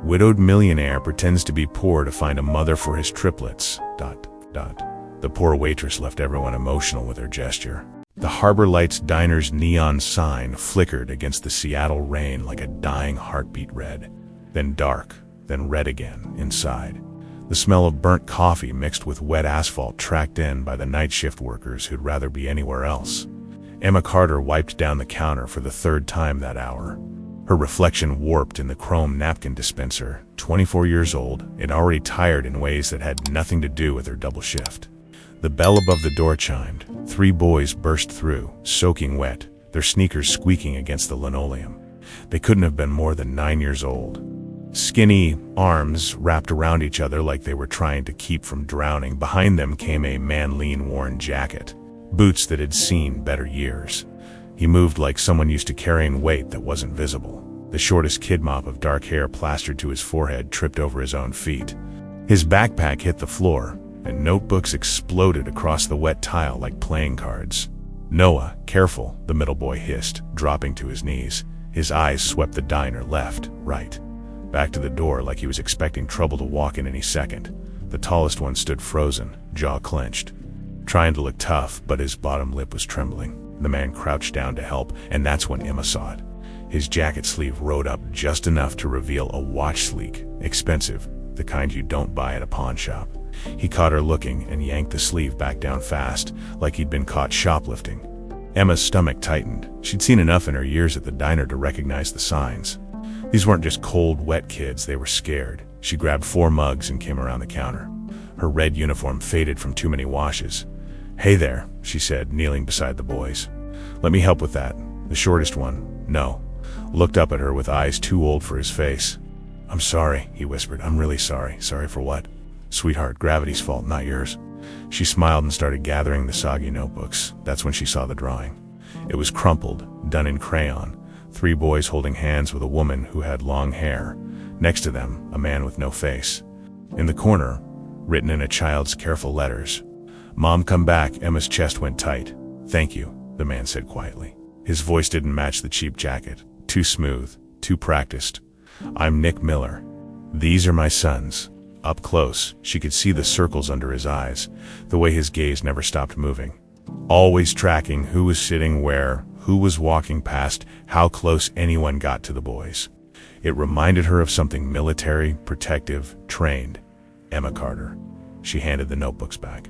Widowed millionaire pretends to be poor to find a mother for his triplets. ... The poor waitress left everyone emotional with her gesture. The Harbor Lights Diner's neon sign flickered against the Seattle rain like a dying heartbeat red. Then dark, then red again, inside. The smell of burnt coffee mixed with wet asphalt tracked in by the night shift workers who'd rather be anywhere else. Emma Carter wiped down the counter for the third time that hour. Her reflection warped in the chrome napkin dispenser. 24 years old, and already tired in ways that had nothing to do with her double shift. The bell above the door chimed. 3 boys burst through, soaking wet, their sneakers squeaking against the linoleum. They couldn't have been more than 9 years old. Skinny arms wrapped around each other like they were trying to keep from drowning. Behind them came a man lean-worn jacket, boots that had seen better years. He moved like someone used to carrying weight that wasn't visible. The shortest kid mop of dark hair plastered to his forehead tripped over his own feet. His backpack hit the floor, and notebooks exploded across the wet tile like playing cards. "Noah, careful," the middle boy hissed, dropping to his knees. His eyes swept the diner left, right, back to the door like he was expecting trouble to walk in any second. The tallest one stood frozen, jaw clenched, trying to look tough, but his bottom lip was trembling. The man crouched down to help, and that's when Emma saw it. His jacket sleeve rode up just enough to reveal a watch sleek, expensive, the kind you don't buy at a pawn shop. He caught her looking and yanked the sleeve back down fast, like he'd been caught shoplifting. Emma's stomach tightened. She'd seen enough in her years at the diner to recognize the signs. These weren't just cold, wet kids, they were scared. She grabbed 4 mugs and came around the counter. Her red uniform faded from too many washes. "Hey there," she said, kneeling beside the boys. "Let me help with that." The shortest one, no, looked up at her with eyes too old for his face. "I'm sorry," he whispered. "I'm really sorry." "Sorry for what?" "Sweetheart, gravity's fault, not yours." She smiled and started gathering the soggy notebooks. That's when she saw the drawing. It was crumpled, done in crayon. 3 boys holding hands with a woman who had long hair. Next to them, a man with no face. In the corner, written in a child's careful letters, "Mom, come back." Emma's chest went tight. "Thank you," the man said quietly. His voice didn't match the cheap jacket. Too smooth, too practiced. "I'm Nick Miller. These are my sons." Up close, she could see the circles under his eyes, the way his gaze never stopped moving. Always tracking who was sitting where, who was walking past, how close anyone got to the boys. It reminded her of something military, protective, trained. Emma Carter. She handed the notebooks back.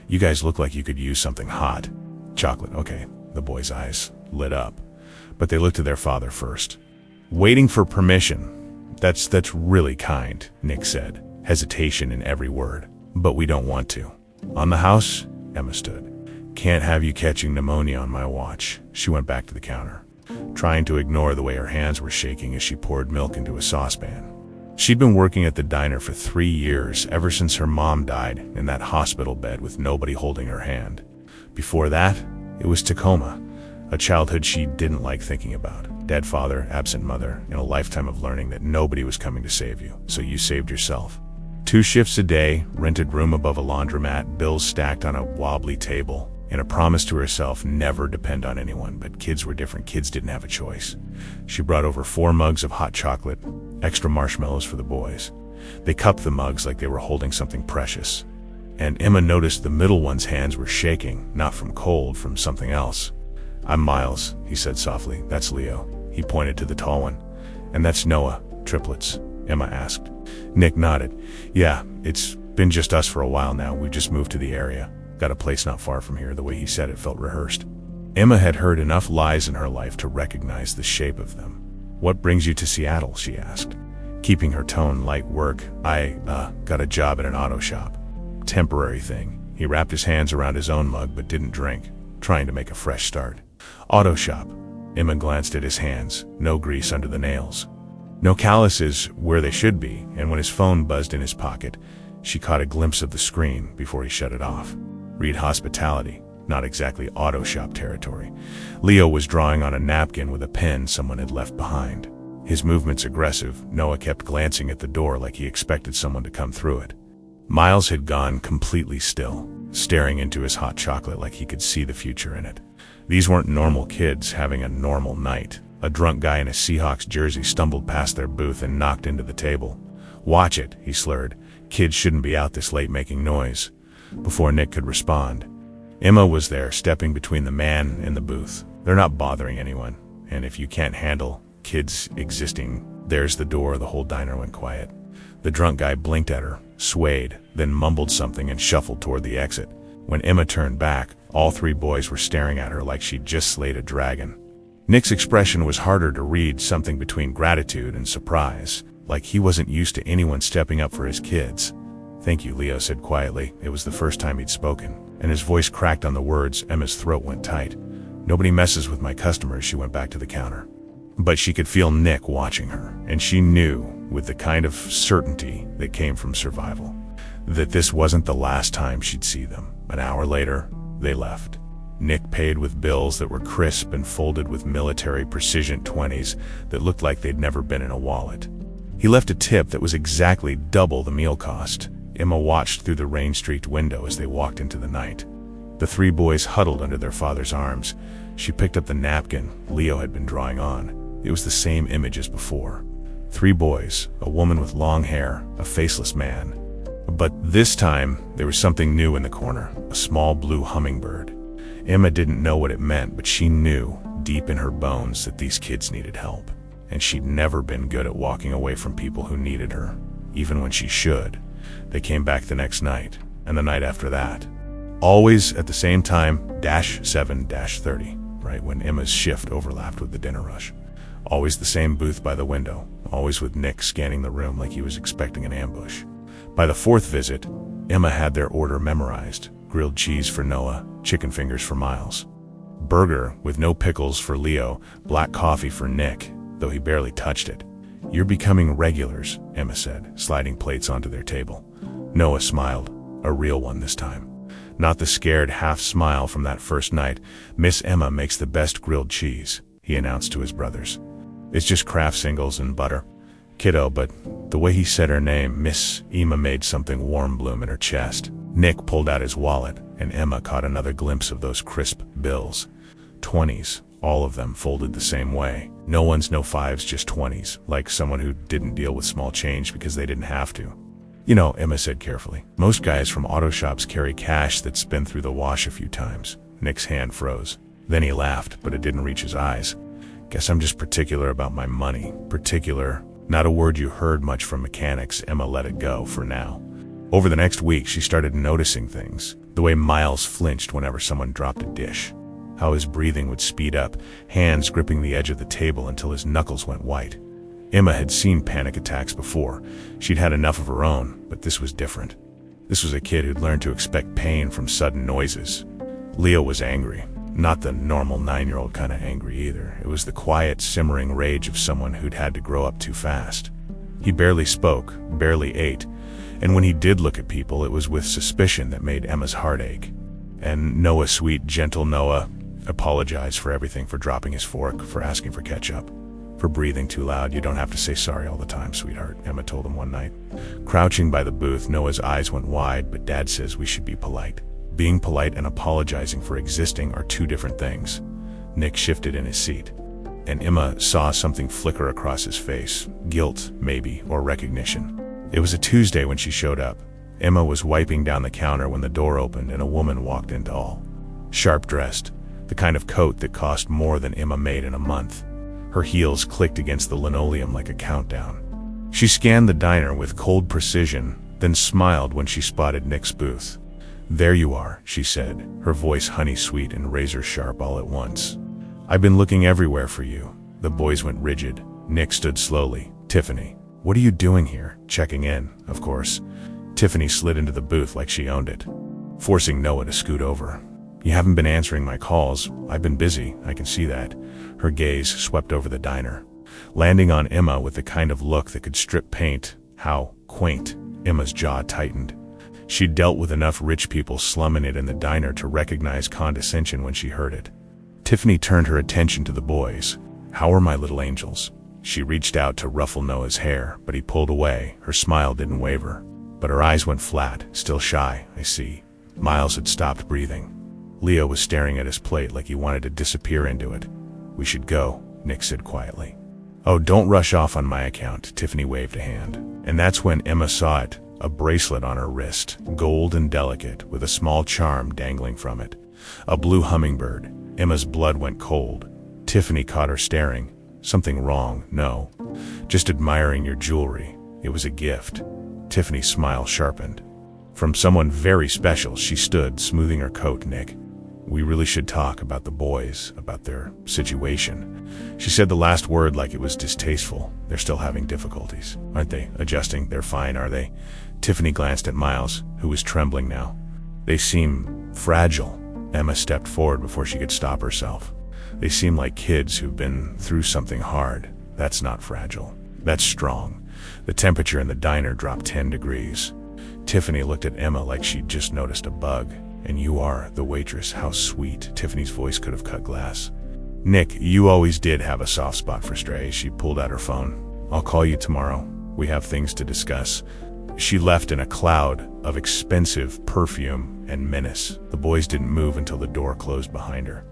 "You guys look like you could use something hot." "Chocolate, okay." The boys' eyes lit up, but they looked to their father first. "Waiting for permission. That's really kind," Nick said, hesitation in every word. "But we don't want to." "On the house?" Emma stood. "Can't have you catching pneumonia on my watch." She went back to the counter, trying to ignore the way her hands were shaking as she poured milk into a saucepan. She'd been working at the diner for 3 years, ever since her mom died in that hospital bed with nobody holding her hand. Before that, it was Tacoma, a childhood she didn't like thinking about. Dead father, absent mother, and a lifetime of learning that nobody was coming to save you, so you saved yourself. 2 shifts a day, rented room above a laundromat, bills stacked on a wobbly table, and a promise to herself never depend on anyone. But kids were different. Kids didn't have a choice. She brought over 4 mugs of hot chocolate, extra marshmallows for the boys. They cupped the mugs like they were holding something precious. And Emma noticed the middle one's hands were shaking, not from cold, from something else. "I'm Miles," he said softly. "That's Leo." He pointed to the tall one. "And that's Noah. Triplets?" Emma asked. Nick nodded. "Yeah, it's been just us for a while now. We've just moved to the area. Got a place not far from here." The way he said it felt rehearsed. Emma had heard enough lies in her life to recognize the shape of them. "What brings you to Seattle?" she asked, keeping her tone light. "Work. I got a job at an auto shop." "Temporary thing." He wrapped his hands around his own mug but didn't drink, trying to make a fresh start. "Auto shop." Emma glanced at his hands. No grease under the nails. No calluses where they should be, and when his phone buzzed in his pocket, she caught a glimpse of the screen before he shut it off. Read hospitality, not exactly auto shop territory. Leo was drawing on a napkin with a pen someone had left behind. His movements aggressive. Noah kept glancing at the door like he expected someone to come through it. Miles had gone completely still, staring into his hot chocolate like he could see the future in it. These weren't normal kids having a normal night. A drunk guy in a Seahawks jersey stumbled past their booth and knocked into the table. "Watch it," he slurred. "Kids shouldn't be out this late making noise." Before Nick could respond, Emma was there, stepping between the man and the booth. "They're not bothering anyone, and if you can't handle kids existing, there's the door." The whole diner went quiet. The drunk guy blinked at her, swayed, then mumbled something and shuffled toward the exit. When Emma turned back, all three boys were staring at her like she'd just slayed a dragon. Nick's expression was harder to read, something between gratitude and surprise, like he wasn't used to anyone stepping up for his kids. "Thank you," Leo said quietly. It was the first time he'd spoken, and his voice cracked on the words. Emma's throat went tight. "Nobody messes with my customers." She went back to the counter. But she could feel Nick watching her, and she knew, with the kind of certainty that came from survival, that this wasn't the last time she'd see them. An hour later, they left. Nick paid with bills that were crisp and folded with military precision 20s that looked like they'd never been in a wallet. He left a tip that was exactly double the meal cost. Emma watched through the rain-streaked window as they walked into the night. The three boys huddled under their father's arms. She picked up the napkin Leo had been drawing on. It was the same image as before. Three boys, a woman with long hair, a faceless man. But this time, there was something new in the corner, a small blue hummingbird. Emma didn't know what it meant, but she knew, deep in her bones, that these kids needed help. And she'd never been good at walking away from people who needed her, even when she should. They came back the next night, and the night after that. Always at the same time, -7-30, right when Emma's shift overlapped with the dinner rush. Always the same booth by the window, always with Nick scanning the room like he was expecting an ambush. By the fourth visit, Emma had their order memorized. Grilled cheese for Noah, chicken fingers for Miles. Burger with no pickles for Leo, black coffee for Nick, though he barely touched it. "You're becoming regulars," Emma said, sliding plates onto their table. Noah smiled, a real one this time. Not the scared half smile from that first night. "Miss Emma makes the best grilled cheese," he announced to his brothers. "It's just Kraft singles and butter." "Kiddo," but the way he said her name, Miss Emma, made something warm bloom in her chest. Nick pulled out his wallet, and Emma caught another glimpse of those crisp bills. 20s, all of them folded the same way. No ones, no fives, just 20s, like someone who didn't deal with small change because they didn't have to. "You know," Emma said carefully, "most guys from auto shops carry cash that's been through the wash a few times." Nick's hand froze. Then he laughed, but it didn't reach his eyes. "Guess I'm just particular about my money." Particular, not a word you heard much from mechanics. Emma let it go for now. Over the next week, she started noticing things. The way Miles flinched whenever someone dropped a dish. How his breathing would speed up, hands gripping the edge of the table until his knuckles went white. Emma had seen panic attacks before. She'd had enough of her own, but this was different. This was a kid who'd learned to expect pain from sudden noises. Leo was angry. Not the normal 9-year-old kind of angry either. It was the quiet, simmering rage of someone who'd had to grow up too fast. He barely spoke, barely ate, and when he did look at people, it was with suspicion that made Emma's heart ache. And Noah, sweet, gentle Noah, apologized for everything, for dropping his fork, for asking for ketchup, for breathing too loud. "You don't have to say sorry all the time, sweetheart," Emma told him one night. Crouching by the booth, Noah's eyes went wide. "But Dad says we should be polite." Being polite and apologizing for existing are two different things. Nick shifted in his seat, and Emma saw something flicker across his face. Guilt, maybe, or recognition. It was a Tuesday when she showed up. Emma was wiping down the counter when the door opened and a woman walked in tall. Sharp-dressed, the kind of coat that cost more than Emma made in a month. Her heels clicked against the linoleum like a countdown. She scanned the diner with cold precision, then smiled when she spotted Nick's booth. "There you are," she said, her voice honey-sweet and razor-sharp all at once. "I've been looking everywhere for you." The boys went rigid. Nick stood slowly. "Tiffany, what are you doing here?" "Checking in, of course." Tiffany slid into the booth like she owned it, forcing Noah to scoot over. "You haven't been answering my calls." "I've been busy, I can see that." Her gaze swept over the diner, landing on Emma with the kind of look that could strip paint. How quaint. Emma's jaw tightened. She'd dealt with enough rich people slumming it in the diner to recognize condescension when she heard it. Tiffany turned her attention to the boys. "How are my little angels?" She reached out to ruffle Noah's hair, but he pulled away. Her smile didn't waver, but her eyes went flat. "Still shy, I see." Miles had stopped breathing. Leo was staring at his plate like he wanted to disappear into it. "We should go," Nick said quietly. Oh, don't rush off on my account, Tiffany waved a hand. And that's when Emma saw it, a bracelet on her wrist, gold and delicate, with a small charm dangling from it. A blue hummingbird. Emma's blood went cold. Tiffany caught her staring. Something wrong? No. Just admiring your jewelry. It was a gift. Tiffany's smile sharpened. From someone very special. She stood, smoothing her coat. Nick, we really should talk about the boys, about their situation. She said the last word like it was distasteful. They're still having difficulties, aren't they? Adjusting. They're fine, are they? Tiffany glanced at Miles, who was trembling now. They seem fragile. Emma stepped forward before she could stop herself. They seem like kids who've been through something hard. That's not fragile. That's strong. The temperature in the diner dropped 10 degrees. Tiffany looked at Emma like she'd just noticed a bug. And you are the waitress. How sweet. Tiffany's voice could have cut glass. Nick, you always did have a soft spot for strays. She pulled out her phone. I'll call you tomorrow. We have things to discuss. She left in a cloud of expensive perfume and menace. The boys didn't move until the door closed behind her.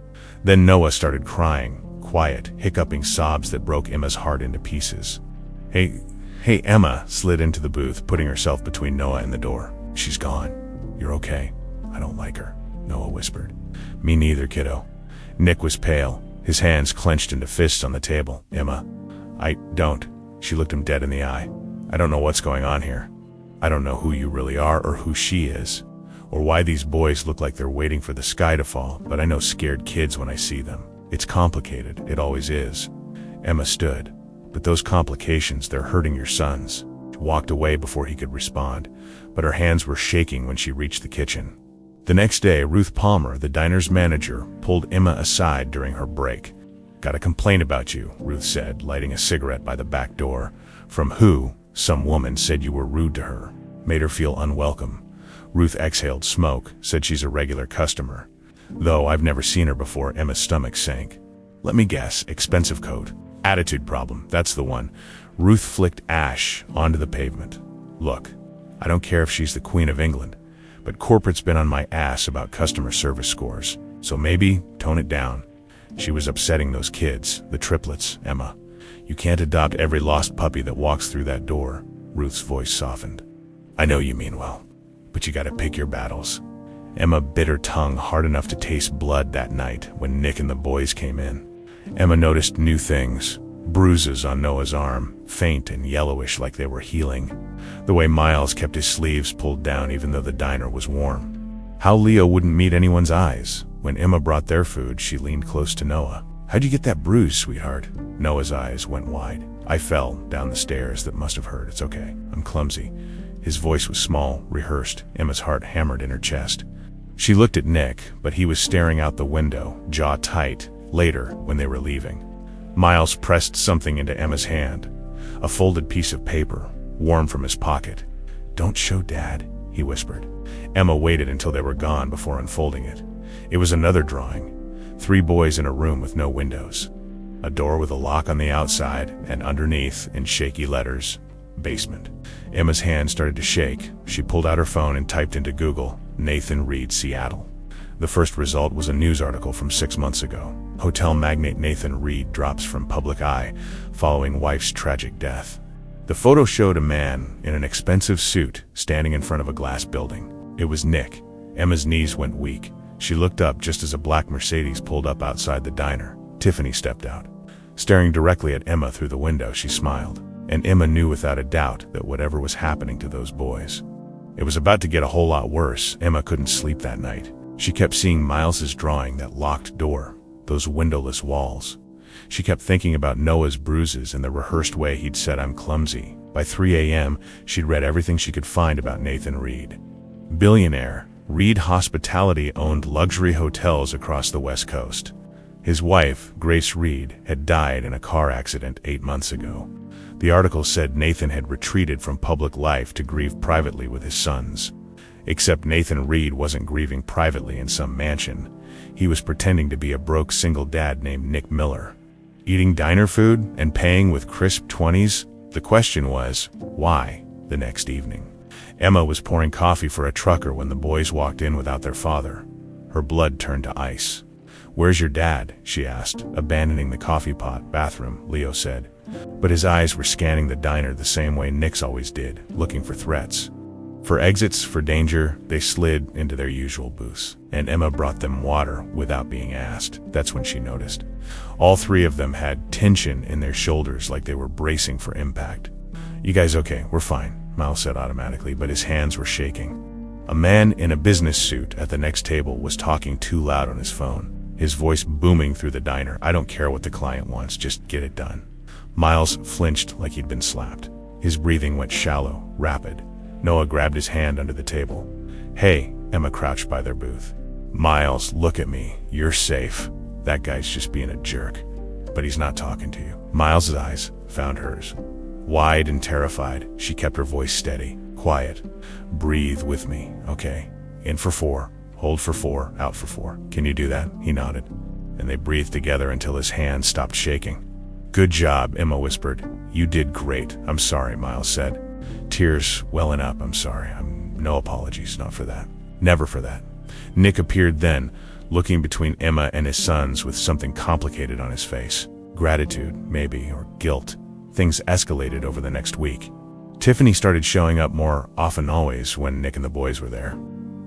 Then Noah started crying, quiet, hiccuping sobs that broke Emma's heart into pieces. Hey, Emma slid into the booth, putting herself between Noah and the door. She's gone. You're okay. I don't like her, Noah whispered. Me neither, kiddo. Nick was pale, his hands clenched into fists on the table. Emma, I don't. She looked him dead in the eye. I don't know what's going on here. I don't know who you really are or who she is, or why these boys look like they're waiting for the sky to fall, but I know scared kids when I see them. It's complicated, it always is. Emma stood. But those complications, they're hurting your sons. She walked away before he could respond, but her hands were shaking when she reached the kitchen. The next day, Ruth Palmer, the diner's manager, pulled Emma aside during her break. Got a complaint about you, Ruth said, lighting a cigarette by the back door. From who? Some woman said you were rude to her. Made her feel unwelcome. Ruth exhaled smoke, said she's a regular customer. Though I've never seen her before. Emma's stomach sank. Let me guess, expensive coat. Attitude problem, that's the one. Ruth flicked ash onto the pavement. Look, I don't care if she's the Queen of England, but corporate's been on my ass about customer service scores, so maybe tone it down. She was upsetting those kids, the triplets, Emma. You can't adopt every lost puppy that walks through that door. Ruth's voice softened. I know you mean well, but you gotta pick your battles. Emma bit her tongue hard enough to taste blood that night when Nick and the boys came in. Emma noticed new things. Bruises on Noah's arm, faint and yellowish like they were healing. The way Miles kept his sleeves pulled down even though the diner was warm. How Leo wouldn't meet anyone's eyes. When Emma brought their food, she leaned close to Noah. How'd you get that bruise, sweetheart? Noah's eyes went wide. I fell down the stairs. That must have hurt. It's okay. I'm clumsy. His voice was small, rehearsed. Emma's heart hammered in her chest. She looked at Nick, but he was staring out the window, jaw tight. Later, when they were leaving, Miles pressed something into Emma's hand. A folded piece of paper, warm from his pocket. Don't show Dad, he whispered. Emma waited until they were gone before unfolding it. It was another drawing. 3 boys in a room with no windows. A door with a lock on the outside, and underneath, in shaky letters, basement. Emma's hand started to shake. She pulled out her phone and typed into Google, Nathan Reed, Seattle. The first result was a news article from 6 months ago. Hotel magnate Nathan Reed drops from public eye following wife's tragic death. The photo showed a man in an expensive suit standing in front of a glass building. It was Nick. Emma's knees went weak. She looked up just as a black Mercedes pulled up outside the diner. Tiffany stepped out. Staring directly at Emma through the window, she smiled. And Emma knew without a doubt that whatever was happening to those boys, it was about to get a whole lot worse. Emma couldn't sleep that night. She kept seeing Miles's drawing, that locked door, those windowless walls. She kept thinking about Noah's bruises and the rehearsed way he'd said, I'm clumsy. By 3 a.m., she'd read everything she could find about Nathan Reed. Billionaire, Reed Hospitality owned luxury hotels across the West Coast. His wife, Grace Reed, had died in a car accident 8 months ago. The article said Nathan had retreated from public life to grieve privately with his sons. Except Nathan Reed wasn't grieving privately in some mansion. He was pretending to be a broke single dad named Nick Miller. Eating diner food and paying with crisp 20s? The question was, why, the next evening? Emma was pouring coffee for a trucker when the boys walked in without their father. Her blood turned to ice. "Where's your dad?" she asked, abandoning the coffee pot. "Bathroom," Leo said. But his eyes were scanning the diner the same way Nick's always did, looking for threats. For exits, for danger, they slid into their usual booths. And Emma brought them water without being asked. That's when she noticed. All three of them had tension in their shoulders like they were bracing for impact. "You guys okay? We're fine," Miles said automatically, but his hands were shaking. A man in a business suit at the next table was talking too loud on his phone, his voice booming through the diner. "I don't care what the client wants, just get it done." Miles flinched like he'd been slapped. His breathing went shallow, rapid. Noah grabbed his hand under the table. "Hey," Emma crouched by their booth. "Miles, look at me. You're safe. That guy's just being a jerk. But he's not talking to you." Miles's eyes found hers. Wide and terrified, she kept her voice steady, quiet. "Breathe with me, okay? In for 4, hold for 4, out for 4. Can you do that?" He nodded. And they breathed together until his hand stopped shaking. "Good job," Emma whispered. "You did great." "I'm sorry," Miles said, tears welling up. "I'm sorry. No apologies, not for that. Never for that." Nick appeared then, looking between Emma and his sons with something complicated on his face. Gratitude, maybe, or guilt. Things escalated over the next week. Tiffany started showing up more often always when Nick and the boys were there.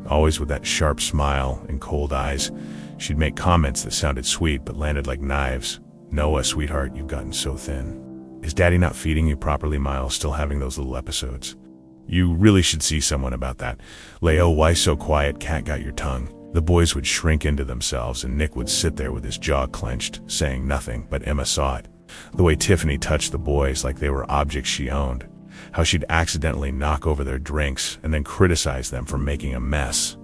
Always with that sharp smile and cold eyes. She'd make comments that sounded sweet but landed like knives. "Noah, sweetheart, you've gotten so thin. Is Daddy not feeding you properly?" Miles still having those little episodes. "You really should see someone about that." "Leo, why so quiet? Cat got your tongue." The boys would shrink into themselves and Nick would sit there with his jaw clenched, saying nothing, but Emma saw it. The way Tiffany touched the boys like they were objects she owned. How she'd accidentally knock over their drinks and then criticize them for making a mess.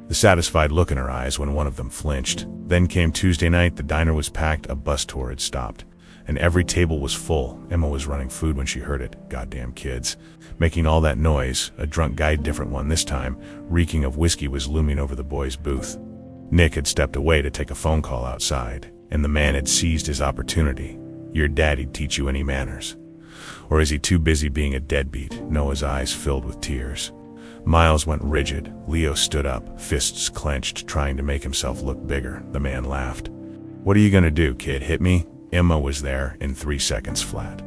The satisfied look in her eyes when one of them flinched. Then came Tuesday night. The diner was packed, a bus tour had stopped. And every table was full. Emma was running food when she heard it. Goddamn kids. Making all that noise, a drunk guy, different one this time, reeking of whiskey, was looming over the boys' booth. Nick had stepped away to take a phone call outside, and the man had seized his opportunity. "Your daddy'd teach you any manners. Or is he too busy being a deadbeat?" Noah's eyes filled with tears. Miles went rigid. Leo stood up, fists clenched, trying to make himself look bigger. The man laughed. "What are you gonna do, kid? Hit me?" Emma was there in 3 seconds flat.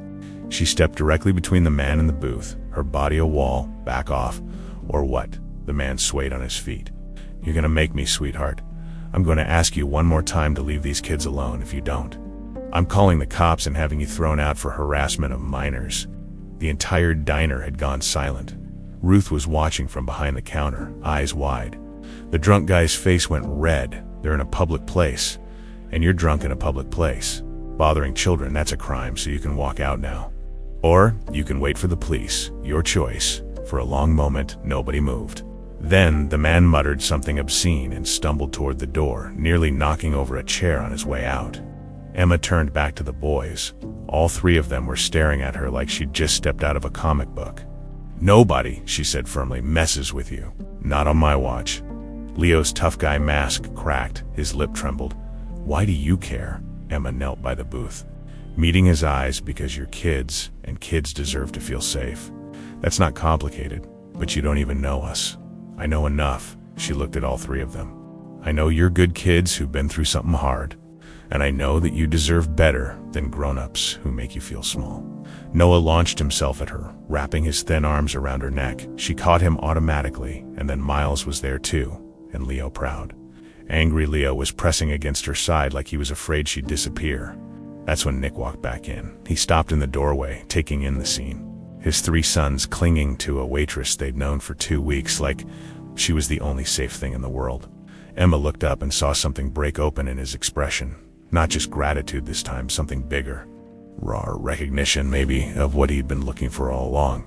She stepped directly between the man and the booth, her body a wall. "Back off." "Or what?" The man swayed on his feet. "You're gonna make me, sweetheart. I'm gonna ask you one more time to leave these kids alone. If you don't, I'm calling the cops and having you thrown out for harassment of minors." The entire diner had gone silent. Ruth was watching from behind the counter, eyes wide. The drunk guy's face went red. "They're in a public place. And you're drunk in a public place. Bothering children, that's a crime, so you can walk out now. Or you can wait for the police. Your choice." For a long moment, nobody moved. Then the man muttered something obscene and stumbled toward the door, nearly knocking over a chair on his way out. Emma turned back to the boys. All three of them were staring at her like she'd just stepped out of a comic book. "Nobody," she said firmly, "messes with you. Not on my watch." Leo's tough guy mask cracked, his lip trembled. "Why do you care?" Emma knelt by the booth. Meeting his eyes. "Because you're kids, and kids deserve to feel safe. That's not complicated, but you don't even know us." "I know enough." She looked at all three of them. "I know you're good kids who've been through something hard. And I know that you deserve better than grown-ups who make you feel small." Noah launched himself at her, wrapping his thin arms around her neck. She caught him automatically, and then Miles was there too, and Leo proud. Angry Leo was pressing against her side like he was afraid she'd disappear. That's when Nick walked back in. He stopped in the doorway, taking in the scene. His 3 sons clinging to a waitress they'd known for 2 weeks, like she was the only safe thing in the world. Emma looked up and saw something break open in his expression. Not just gratitude this time, something bigger. Raw recognition, maybe, of what he'd been looking for all along.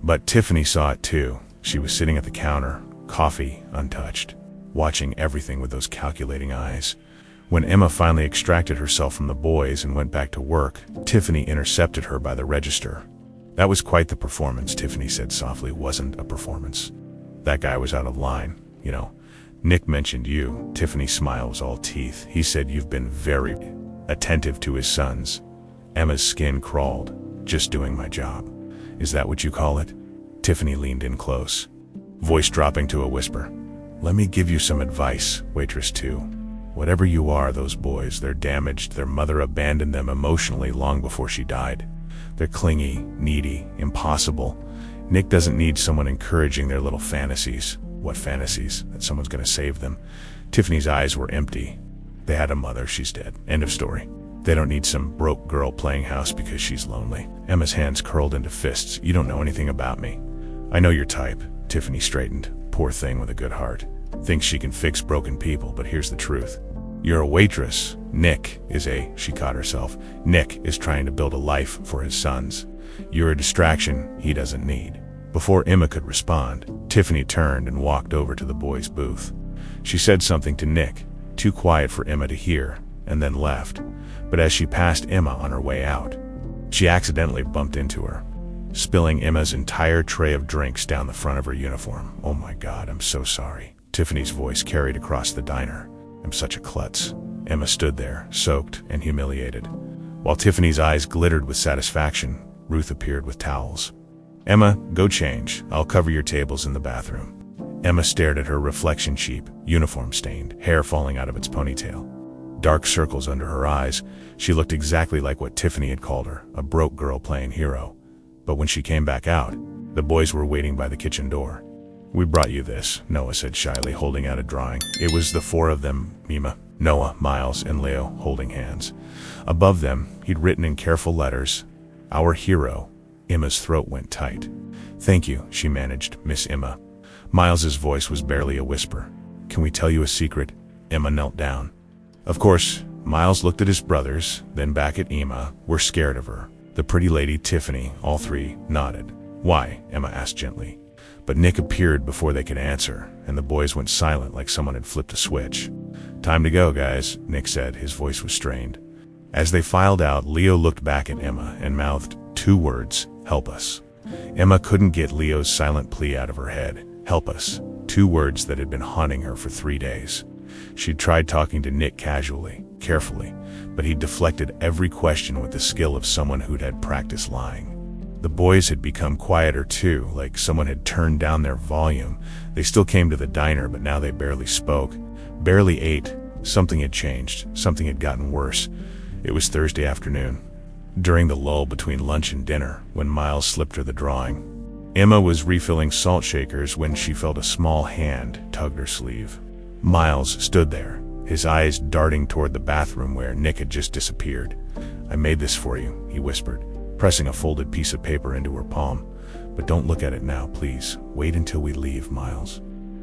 But Tiffany saw it too. She was sitting at the counter, coffee untouched, watching everything with those calculating eyes. When Emma finally extracted herself from the boys and went back to work, Tiffany intercepted her by the register. "That was quite the performance," Tiffany said softly. "Wasn't a performance. That guy was out of line, you know. Nick mentioned you." Tiffany's smile was all teeth. "He said you've been very attentive to his sons." Emma's skin crawled. "Just doing my job. Is that what you call it?" Tiffany leaned in close, voice dropping to a whisper. "Let me give you some advice, Waitress 2. Whatever you are, those boys, they're damaged. Their mother abandoned them emotionally long before she died. They're clingy, needy, impossible. Nick doesn't need someone encouraging their little fantasies. What fantasies? That someone's gonna save them. Tiffany's eyes were empty. They had a mother, she's dead. End of story. They don't need some broke girl playing house because she's lonely. Emma's hands curled into fists. You don't know anything about me. I know your type. Tiffany straightened. Poor thing with a good heart. Thinks she can fix broken people, but here's the truth. You're a waitress. Nick is she caught herself. Nick is trying to build a life for his sons. You're a distraction he doesn't need. Before Emma could respond, Tiffany turned and walked over to the boys' booth. She said something to Nick, too quiet for Emma to hear, and then left. But as she passed Emma on her way out, she accidentally bumped into her, spilling Emma's entire tray of drinks down the front of her uniform. Oh my God, I'm so sorry. Tiffany's voice carried across the diner. I'm such a klutz. Emma stood there, soaked and humiliated. While Tiffany's eyes glittered with satisfaction, Ruth appeared with towels. Emma, go change. I'll cover your tables in the bathroom. Emma stared at her reflection, cheap, uniform-stained, hair falling out of its ponytail. Dark circles under her eyes. She looked exactly like what Tiffany had called her, a broke girl playing hero. But when she came back out, the boys were waiting by the kitchen door. We brought you this, Noah said shyly, holding out a drawing. It was the four of them, Mima, Noah, Miles, and Leo, holding hands. Above them, he'd written in careful letters, "Our hero." Emma's throat went tight. Thank you, she managed, Miss Emma. Miles's voice was barely a whisper. Can we tell you a secret? Emma knelt down. Of course. Miles looked at his brothers, then back at Emma. We're scared of her. The pretty lady, Tiffany, all three nodded. Why? Emma asked gently. But Nick appeared before they could answer, and the boys went silent like someone had flipped a switch. Time to go, guys, Nick said, his voice was strained. As they filed out, Leo looked back at Emma and mouthed 2 words, help us. Emma couldn't get Leo's silent plea out of her head. Help us. 2 words that had been haunting her for 3 days. She'd tried talking to Nick casually, carefully, but he'd deflected every question with the skill of someone who'd had practice lying. The boys had become quieter too, like someone had turned down their volume. They still came to the diner, but now they barely spoke, barely ate. Something had changed. Something had gotten worse. It was Thursday afternoon, during the lull between lunch and dinner, when Miles slipped her the drawing. Emma was refilling salt shakers when she felt a small hand tug her sleeve. Miles stood there, his eyes darting toward the bathroom where Nick had just disappeared. I made this for you, he whispered, pressing a folded piece of paper into her palm. But don't look at it now, please. Wait until we leave, Miles.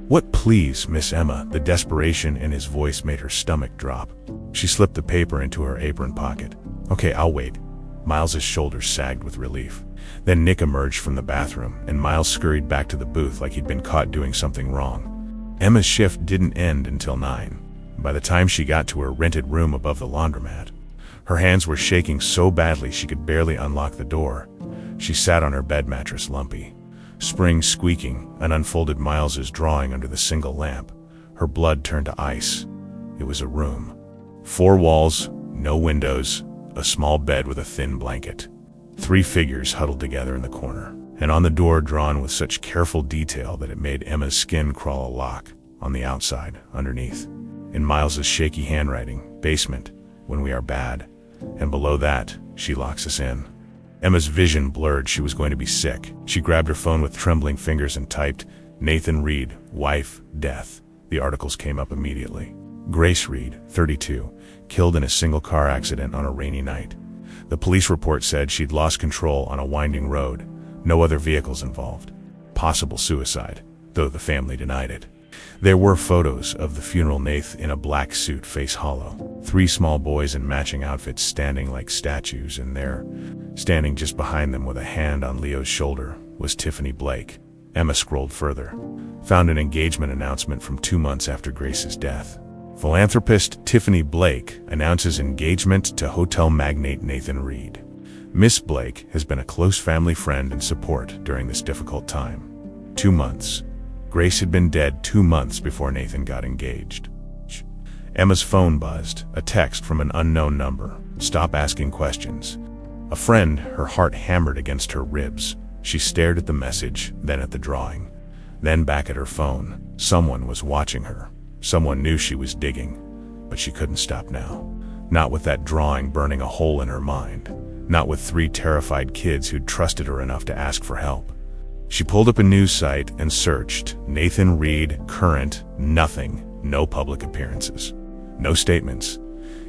What, please, Miss Emma? The desperation in his voice made her stomach drop. She slipped the paper into her apron pocket. Okay, I'll wait. Miles's shoulders sagged with relief. Then Nick emerged from the bathroom, and Miles scurried back to the booth like he'd been caught doing something wrong. Emma's shift didn't end until 9. By the time she got to her rented room above the laundromat, her hands were shaking so badly she could barely unlock the door. She sat on her bed mattress lumpy, springs squeaking, and unfolded Miles's drawing under the single lamp. Her blood turned to ice. It was a room. 4 walls, no windows, a small bed with a thin blanket. 3 figures huddled together in the corner, and on the door drawn with such careful detail that it made Emma's skin crawl a lock. On the outside, underneath, in Miles's shaky handwriting, basement, when we are bad. And below that, she locks us in. Emma's vision blurred. She was going to be sick. She grabbed her phone with trembling fingers and typed, Nathan Reed, wife, death. The articles came up immediately. Grace Reed, 32, killed in a single car accident on a rainy night. The police report said she'd lost control on a winding road. No other vehicles involved. Possible suicide, though the family denied it. There were photos of the funeral. Nathan in a black suit, face hollow. 3 small boys in matching outfits standing like statues, and there, standing just behind them with a hand on Leo's shoulder, was Tiffany Blake. Emma scrolled further. Found an engagement announcement from 2 months after Grace's death. Philanthropist Tiffany Blake announces engagement to hotel magnate Nathan Reed. Miss Blake has been a close family friend and support during this difficult time. 2 months. Grace had been dead 2 months before Nathan got engaged. Emma's phone buzzed, a text from an unknown number. Stop asking questions. A friend, her heart hammered against her ribs. She stared at the message, then at the drawing, then back at her phone. Someone was watching her. Someone knew she was digging. but she couldn't stop now. Not with that drawing burning a hole in her mind. Not with 3 terrified kids who'd trusted her enough to ask for help. She pulled up a news site and searched. Nathan Reed, current, nothing, no public appearances. No statements.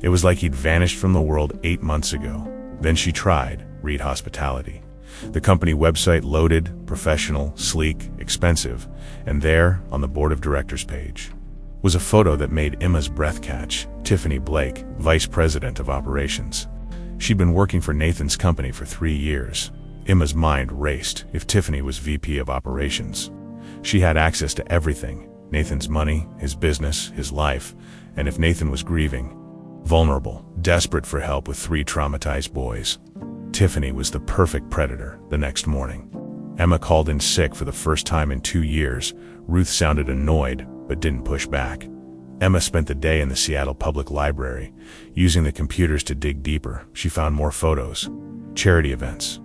It was like he'd vanished from the world 8 months ago. Then she tried Reed Hospitality. The company website loaded, professional, sleek, expensive, and there, on the board of directors page, was a photo that made Emma's breath catch. Tiffany Blake, vice president of operations. She'd been working for Nathan's company for 3 years. Emma's mind raced. If Tiffany was VP of operations, she had access to everything. Nathan's money, his business, his life, and if Nathan was grieving, vulnerable, desperate for help with 3 traumatized boys, Tiffany was the perfect predator. The next morning, Emma called in sick for the first time in 2 years. Ruth sounded annoyed, but didn't push back. Emma spent the day in the Seattle Public Library, using the computers to dig deeper. She found more photos, charity events,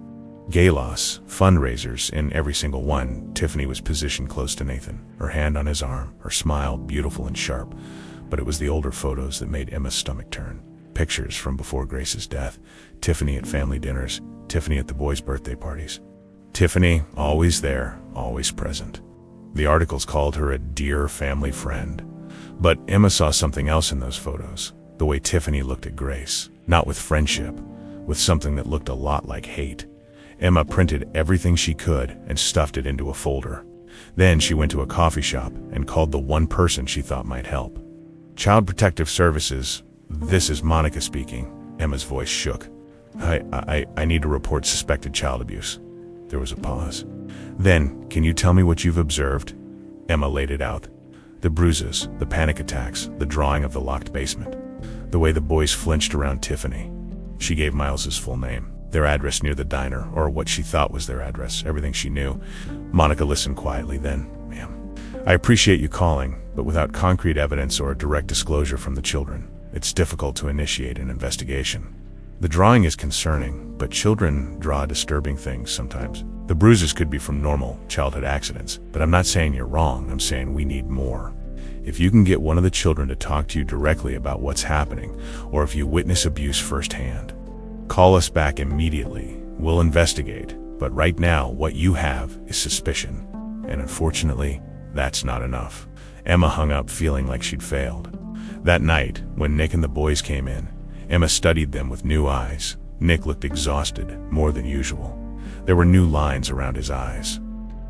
galas, fundraisers. In every single one, Tiffany was positioned close to Nathan, her hand on his arm, her smile beautiful and sharp. But it was the older photos that made Emma's stomach turn. Pictures from before Grace's death. Tiffany at family dinners, Tiffany at the boys' birthday parties. Tiffany, always there, always present. The articles called her a dear family friend. But Emma saw something else in those photos. The way Tiffany looked at Grace. Not with friendship, with something that looked a lot like hate. Emma printed everything she could and stuffed it into a folder. Then she went to a coffee shop and called the one person she thought might help. Child Protective Services. This is Monica speaking. Emma's voice shook. I need to report suspected child abuse. There was a pause. Then, can you tell me what you've observed? Emma laid it out. The bruises, the panic attacks, the drawing of the locked basement. The way the boys flinched around Tiffany. She gave Miles's full name, their address near the diner, or what she thought was their address, everything she knew. Monica listened quietly. Then, ma'am, I appreciate you calling, but without concrete evidence or a direct disclosure from the children, it's difficult to initiate an investigation. The drawing is concerning, but children draw disturbing things sometimes. The bruises could be from normal childhood accidents, but I'm not saying you're wrong. I'm saying we need more. If you can get one of the children to talk to you directly about what's happening, or if you witness abuse firsthand, call us back immediately. We'll investigate. But right now, what you have is suspicion. And unfortunately, that's not enough. Emma hung up feeling like she'd failed. That night, when Nick and the boys came in, Emma studied them with new eyes. Nick looked exhausted, more than usual. There were new lines around his eyes,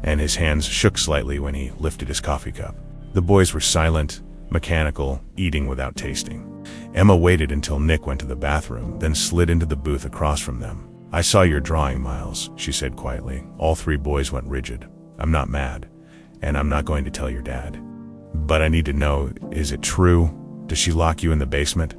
and his hands shook slightly when he lifted his coffee cup. The boys were silent, mechanical, eating without tasting. Emma waited until Nick went to the bathroom, then slid into the booth across from them. I saw your drawing, Miles, she said quietly. All 3 boys went rigid. I'm not mad, and I'm not going to tell your dad. But I need to know, is it true? Does she lock you in the basement?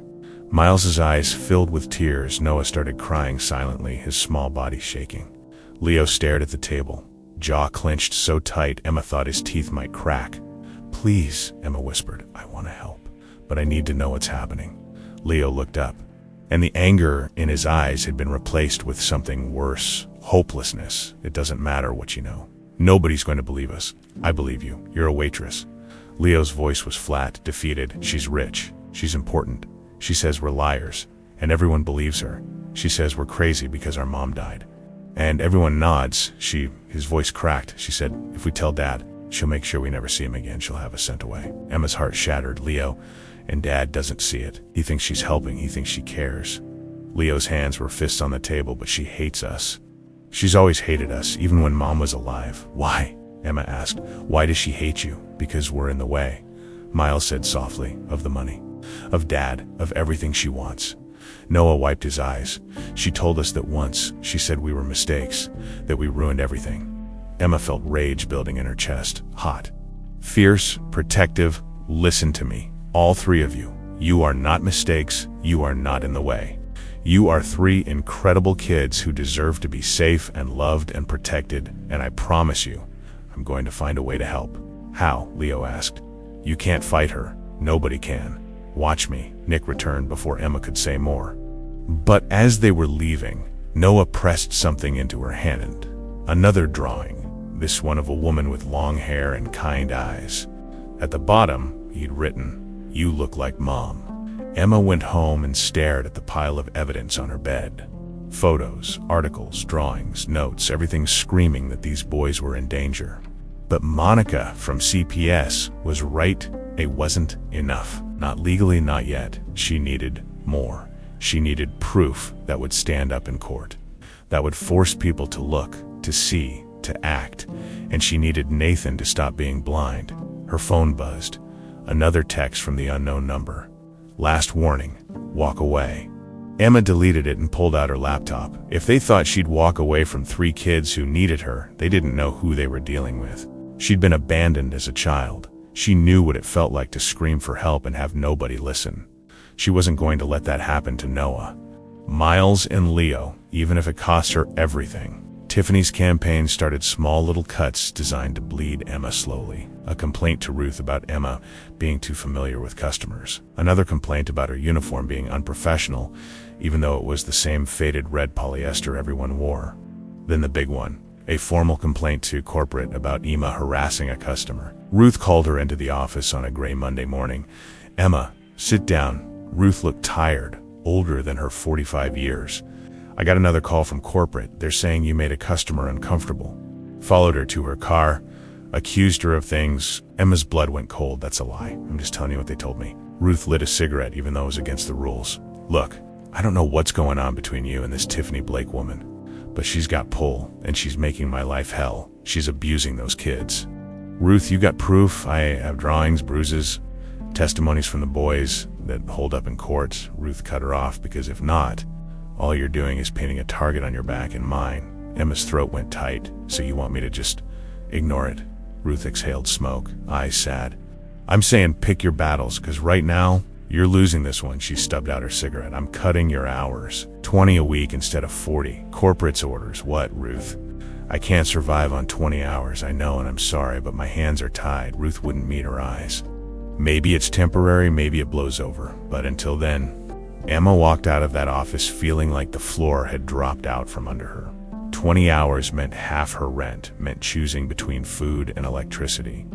Miles's eyes filled with tears. Noah started crying silently, his small body shaking. Leo stared at the table, jaw clenched so tight Emma thought his teeth might crack. Please, Emma whispered, I want to help, but I need to know what's happening. Leo looked up, and the anger in his eyes had been replaced with something worse, hopelessness. It doesn't matter what you know. Nobody's going to believe us. I believe you. You're a waitress. Leo's voice was flat, defeated. She's rich. She's important. She says we're liars, and everyone believes her. She says we're crazy because our mom died. And everyone nods. His voice cracked. She said, if we tell Dad, she'll make sure we never see him again. She'll have us sent away. Emma's heart shattered. Leo, and Dad doesn't see it. He thinks she's helping. He thinks she cares. Leo's hands were fists on the table, but she hates us. She's always hated us, even when Mom was alive. Why? Emma asked. Why does she hate you? Because we're in the way. Miles said softly, of the money. Of Dad, of everything she wants. Noah wiped his eyes. She told us that once. She said we were mistakes, that we ruined everything. Emma felt rage building in her chest, hot. Fierce, protective. Listen to me, all 3 of you. You are not mistakes. You are not in the way. You are 3 incredible kids who deserve to be safe and loved and protected, and I promise you, I'm going to find a way to help. How? Leo asked. You can't fight her. Nobody can. Watch me, Nick returned before Emma could say more. But as they were leaving, Noah pressed something into her hand. Another drawing, this one of a woman with long hair and kind eyes. At the bottom, he'd written, You look like Mom. Emma went home and stared at the pile of evidence on her bed. Photos, articles, drawings, notes, everything screaming that these boys were in danger. But Monica from CPS was right. It wasn't enough. Not legally, not yet. She needed more. She needed proof that would stand up in court, that would force people to look, to see, to act. And she needed Nathan to stop being blind. Her phone buzzed. Another text from the unknown number. Last warning, walk away. Emma deleted it and pulled out her laptop. If they thought she'd walk away from 3 kids who needed her, they didn't know who they were dealing with. She'd been abandoned as a child. She knew what it felt like to scream for help and have nobody listen. She wasn't going to let that happen to Noah, Miles, and Leo, even if it cost her everything. Tiffany's campaign started small little cuts designed to bleed Emma slowly. A complaint to Ruth about Emma being too familiar with customers. Another complaint about her uniform being unprofessional, even though it was the same faded red polyester everyone wore. Then the big one, a formal complaint to corporate about Emma harassing a customer. Ruth called her into the office on a gray Monday morning. "Emma, sit down." Ruth looked tired, older than her 45 years. "I got another call from corporate. They're saying you made a customer uncomfortable." Followed her to her car, accused her of things. Emma's blood went cold. "That's a lie. I'm just telling you what they told me." Ruth lit a cigarette even though it was against the rules. "Look, I don't know what's going on between you and this Tiffany Blake woman, but she's got pull, and she's making my life hell. She's abusing those kids." "Ruth, you got proof? I have drawings, bruises, testimonies from the boys that hold up in court." Ruth cut her off. "Because if not, all you're doing is painting a target on your back and mine." Emma's throat went tight. "So you want me to just ignore it?" Ruth exhaled smoke, eyes sad. "I'm saying pick your battles, because right now, you're losing this one." She stubbed out her cigarette. "I'm cutting your hours. 20 a week instead of 40. Corporate's orders." "What, Ruth? I can't survive on 20 hours. I know, and I'm sorry, but my hands are tied." Ruth wouldn't meet her eyes. "Maybe it's temporary, maybe it blows over. But until then..." Emma walked out of that office feeling like the floor had dropped out from under her. 20 hours meant half her rent, meant choosing between food and electricity,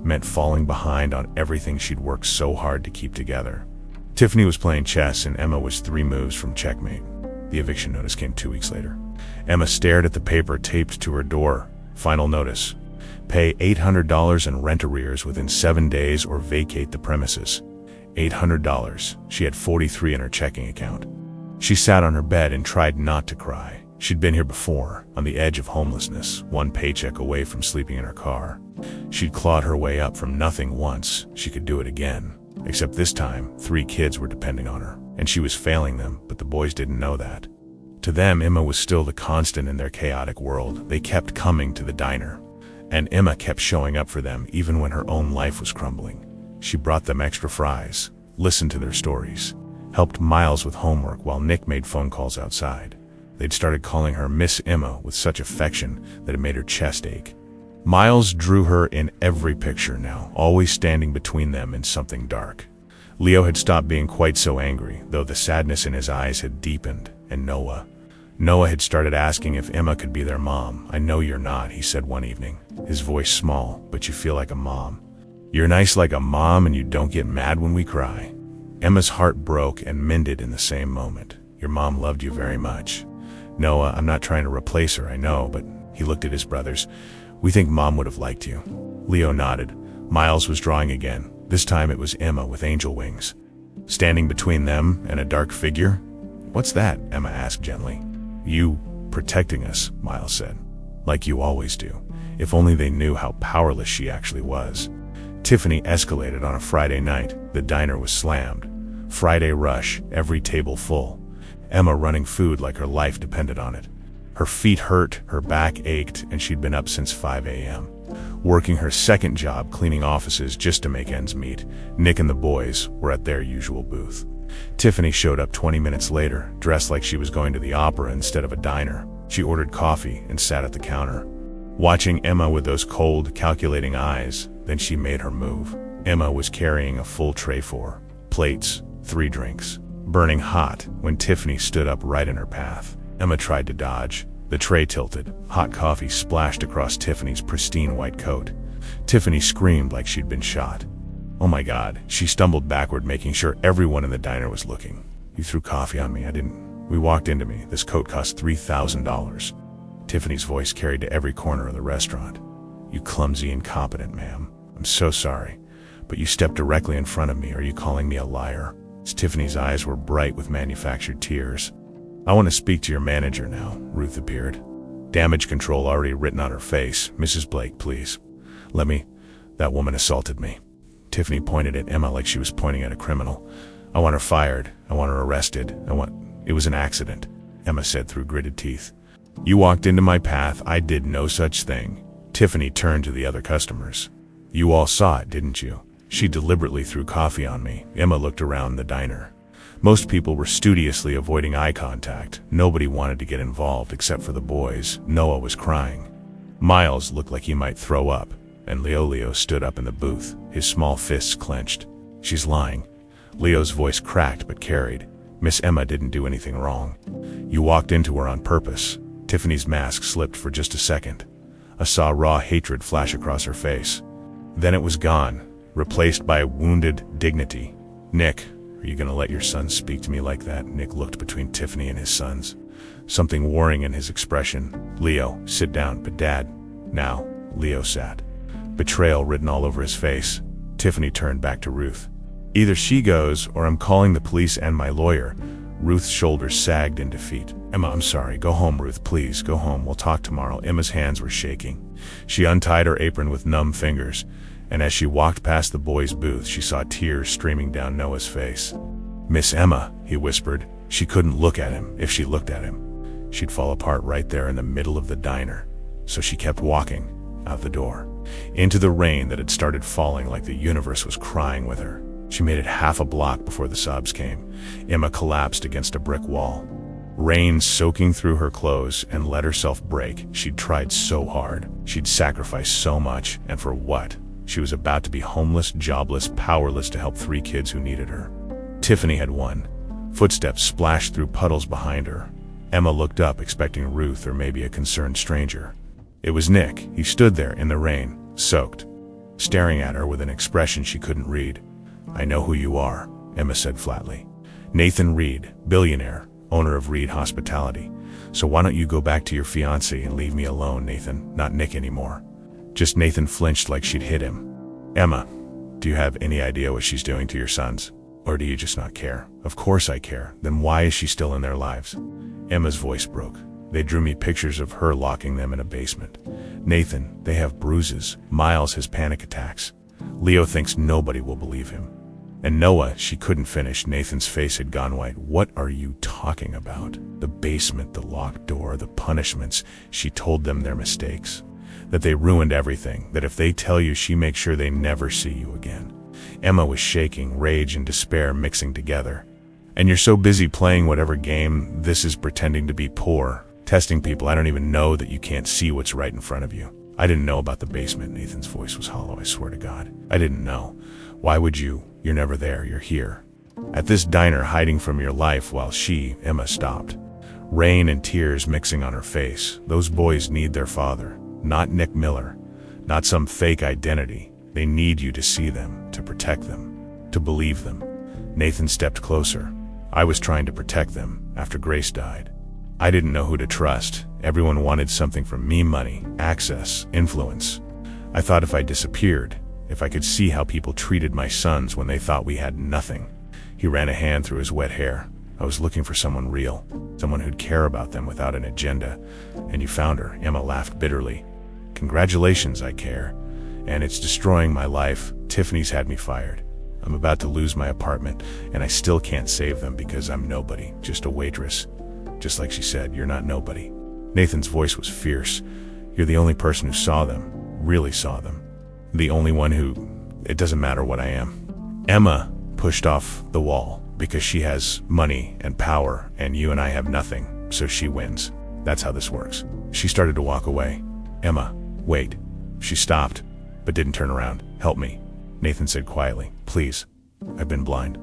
meant falling behind on everything she'd worked so hard to keep together. Tiffany was playing chess and Emma was 3 moves from checkmate. The eviction notice came 2 weeks later. Emma stared at the paper taped to her door. Final notice. Pay $800 in rent arrears within 7 days or vacate the premises. $800. She had $43 in her checking account. She sat on her bed and tried not to cry. She'd been here before, on the edge of homelessness, 1 paycheck away from sleeping in her car. She'd clawed her way up from nothing once. She could do it again. Except this time, 3 kids were depending on her, and she was failing them, but the boys didn't know that. To them, Emma was still the constant in their chaotic world. They kept coming to the diner, and Emma kept showing up for them even when her own life was crumbling. She brought them extra fries, listened to their stories, helped Miles with homework while Nick made phone calls outside. They'd started calling her Miss Emma with such affection that it made her chest ache. Miles drew her in every picture now, always standing between them in something dark. Leo had stopped being quite so angry, though the sadness in his eyes had deepened. And Noah had started asking if Emma could be their mom. "I know you're not," he said one evening, his voice small, "but you feel like a mom. You're nice like a mom and you don't get mad when we cry." Emma's heart broke and mended in the same moment. "Your mom loved you very much." "Noah, I'm not trying to replace her, I know," but he looked at his brothers. "We think Mom would have liked you." Leo nodded. Miles was drawing again. This time it was Emma with angel wings. Standing between them and a dark figure. "What's that?" Emma asked gently. "You protecting us," Miles said. "Like you always do." If only they knew how powerless she actually was. Tiffany escalated on a Friday night. The diner was slammed. Friday rush, every table full. Emma running food like her life depended on it. Her feet hurt, her back ached, and she'd been up since 5 a.m. Working her second job cleaning offices just to make ends meet. Nick and the boys were at their usual booth. Tiffany showed up 20 minutes later, dressed like she was going to the opera instead of a diner. She ordered coffee and sat at the counter, watching Emma with those cold, calculating eyes. Then she made her move. Emma was carrying a full tray, 4 plates, 3 drinks, burning hot when Tiffany stood up right in her path. Emma tried to dodge. The tray tilted. Hot coffee splashed across Tiffany's pristine white coat. Tiffany screamed like she'd been shot. Oh my God. She stumbled backward, making sure everyone in the diner was looking. You threw coffee on me. I didn't. We walked into me. This coat cost $3,000. Tiffany's voice carried to every corner of the restaurant. You clumsy, incompetent ma'am. I'm so sorry. But you stepped directly in front of me. Are you calling me a liar? Tiffany's eyes were bright with manufactured tears. I want to speak to your manager now. Ruth appeared. Damage control already written on her face. Mrs. Blake, please. Let me. That woman assaulted me. Tiffany pointed at Emma like she was pointing at a criminal. I want her fired. I want her arrested. It was an accident, Emma said through gritted teeth. You walked into my path. I did no such thing. Tiffany turned to the other customers. You all saw it, didn't you? She deliberately threw coffee on me. Emma looked around the diner. Most people were studiously avoiding eye contact. Nobody wanted to get involved except for the boys. Noah was crying. Miles looked like he might throw up, and Leo stood up in the booth, his small fists clenched. She's lying. Leo's voice cracked but carried. Miss Emma didn't do anything wrong. You walked into her on purpose. Tiffany's mask slipped for just a second. I saw raw hatred flash across her face. Then it was gone, replaced by wounded dignity. Nick, are you going to let your son speak to me like that? Nick looked between Tiffany and his sons, something warring in his expression. Leo, sit down. But Dad. Now, Leo sat, betrayal written all over his face. Tiffany turned back to Ruth. Either she goes, or I'm calling the police and my lawyer. Ruth's shoulders sagged in defeat. Emma, I'm sorry. Go home, Ruth, please. Go home. We'll talk tomorrow. Emma's hands were shaking. She untied her apron with numb fingers, and as she walked past the boys' booth, she saw tears streaming down Noah's face. Miss Emma, he whispered. She couldn't look at him. If she looked at him, she'd fall apart right there in the middle of the diner. So she kept walking out the door, into the rain that had started falling like the universe was crying with her. She made it half a block before the sobs came. Emma collapsed against a brick wall, rain soaking through her clothes, and let herself break. She'd tried so hard. She'd sacrificed so much, and for what? She was about to be homeless, jobless, powerless to help 3 kids who needed her. Tiffany had won. Footsteps splashed through puddles behind her. Emma looked up, expecting Ruth or maybe a concerned stranger. It was Nick. He stood there in the rain, soaked, staring at her with an expression she couldn't read. I know who you are, Emma said flatly. Nathan Reed, billionaire, owner of Reed Hospitality. So why don't you go back to your fiancée and leave me alone, Nathan, not Nick anymore. Just Nathan flinched like she'd hit him. Emma, do you have any idea what she's doing to your sons? Or do you just not care? Of course I care. Then why is she still in their lives? Emma's voice broke. They drew me pictures of her locking them in a basement. Nathan, they have bruises. Miles has panic attacks. Leo thinks nobody will believe him. And Noah, she couldn't finish. Nathan's face had gone white. What are you talking about? The basement, the locked door, the punishments. She told them their mistakes, that they ruined everything, that if they tell you, she makes sure they never see you again. Emma was shaking, rage and despair mixing together. And you're so busy playing whatever game this is, pretending to be poor, testing people. I don't even know that you can't see what's right in front of you. I didn't know about the basement. Nathan's voice was hollow, I swear to God. I didn't know. Why would you? You're never there. You're here. At this diner, hiding from your life while she, Emma, stopped. Rain and tears mixing on her face. Those boys need their father. Not Nick Miller. Not some fake identity. They need you to see them, to protect them, to believe them. Nathan stepped closer. I was trying to protect them after Grace died. I didn't know who to trust. Everyone wanted something from me: money, access, influence. I thought if I disappeared, if I could see how people treated my sons when they thought we had nothing. He ran a hand through his wet hair. I was looking for someone real, someone who'd care about them without an agenda. And you found her. Emma laughed bitterly. Congratulations, I care. And it's destroying my life. Tiffany's had me fired. I'm about to lose my apartment, and I still can't save them because I'm nobody, just a waitress. Just like she said, you're not nobody. Nathan's voice was fierce. You're the only person who saw them, really saw them. The only one who, it doesn't matter what I am. Emma pushed off the wall because she has money and power, and you and I have nothing, so she wins. That's how this works. She started to walk away. Emma, wait. She stopped, but didn't turn around. Help me, Nathan said quietly. Please. I've been blind,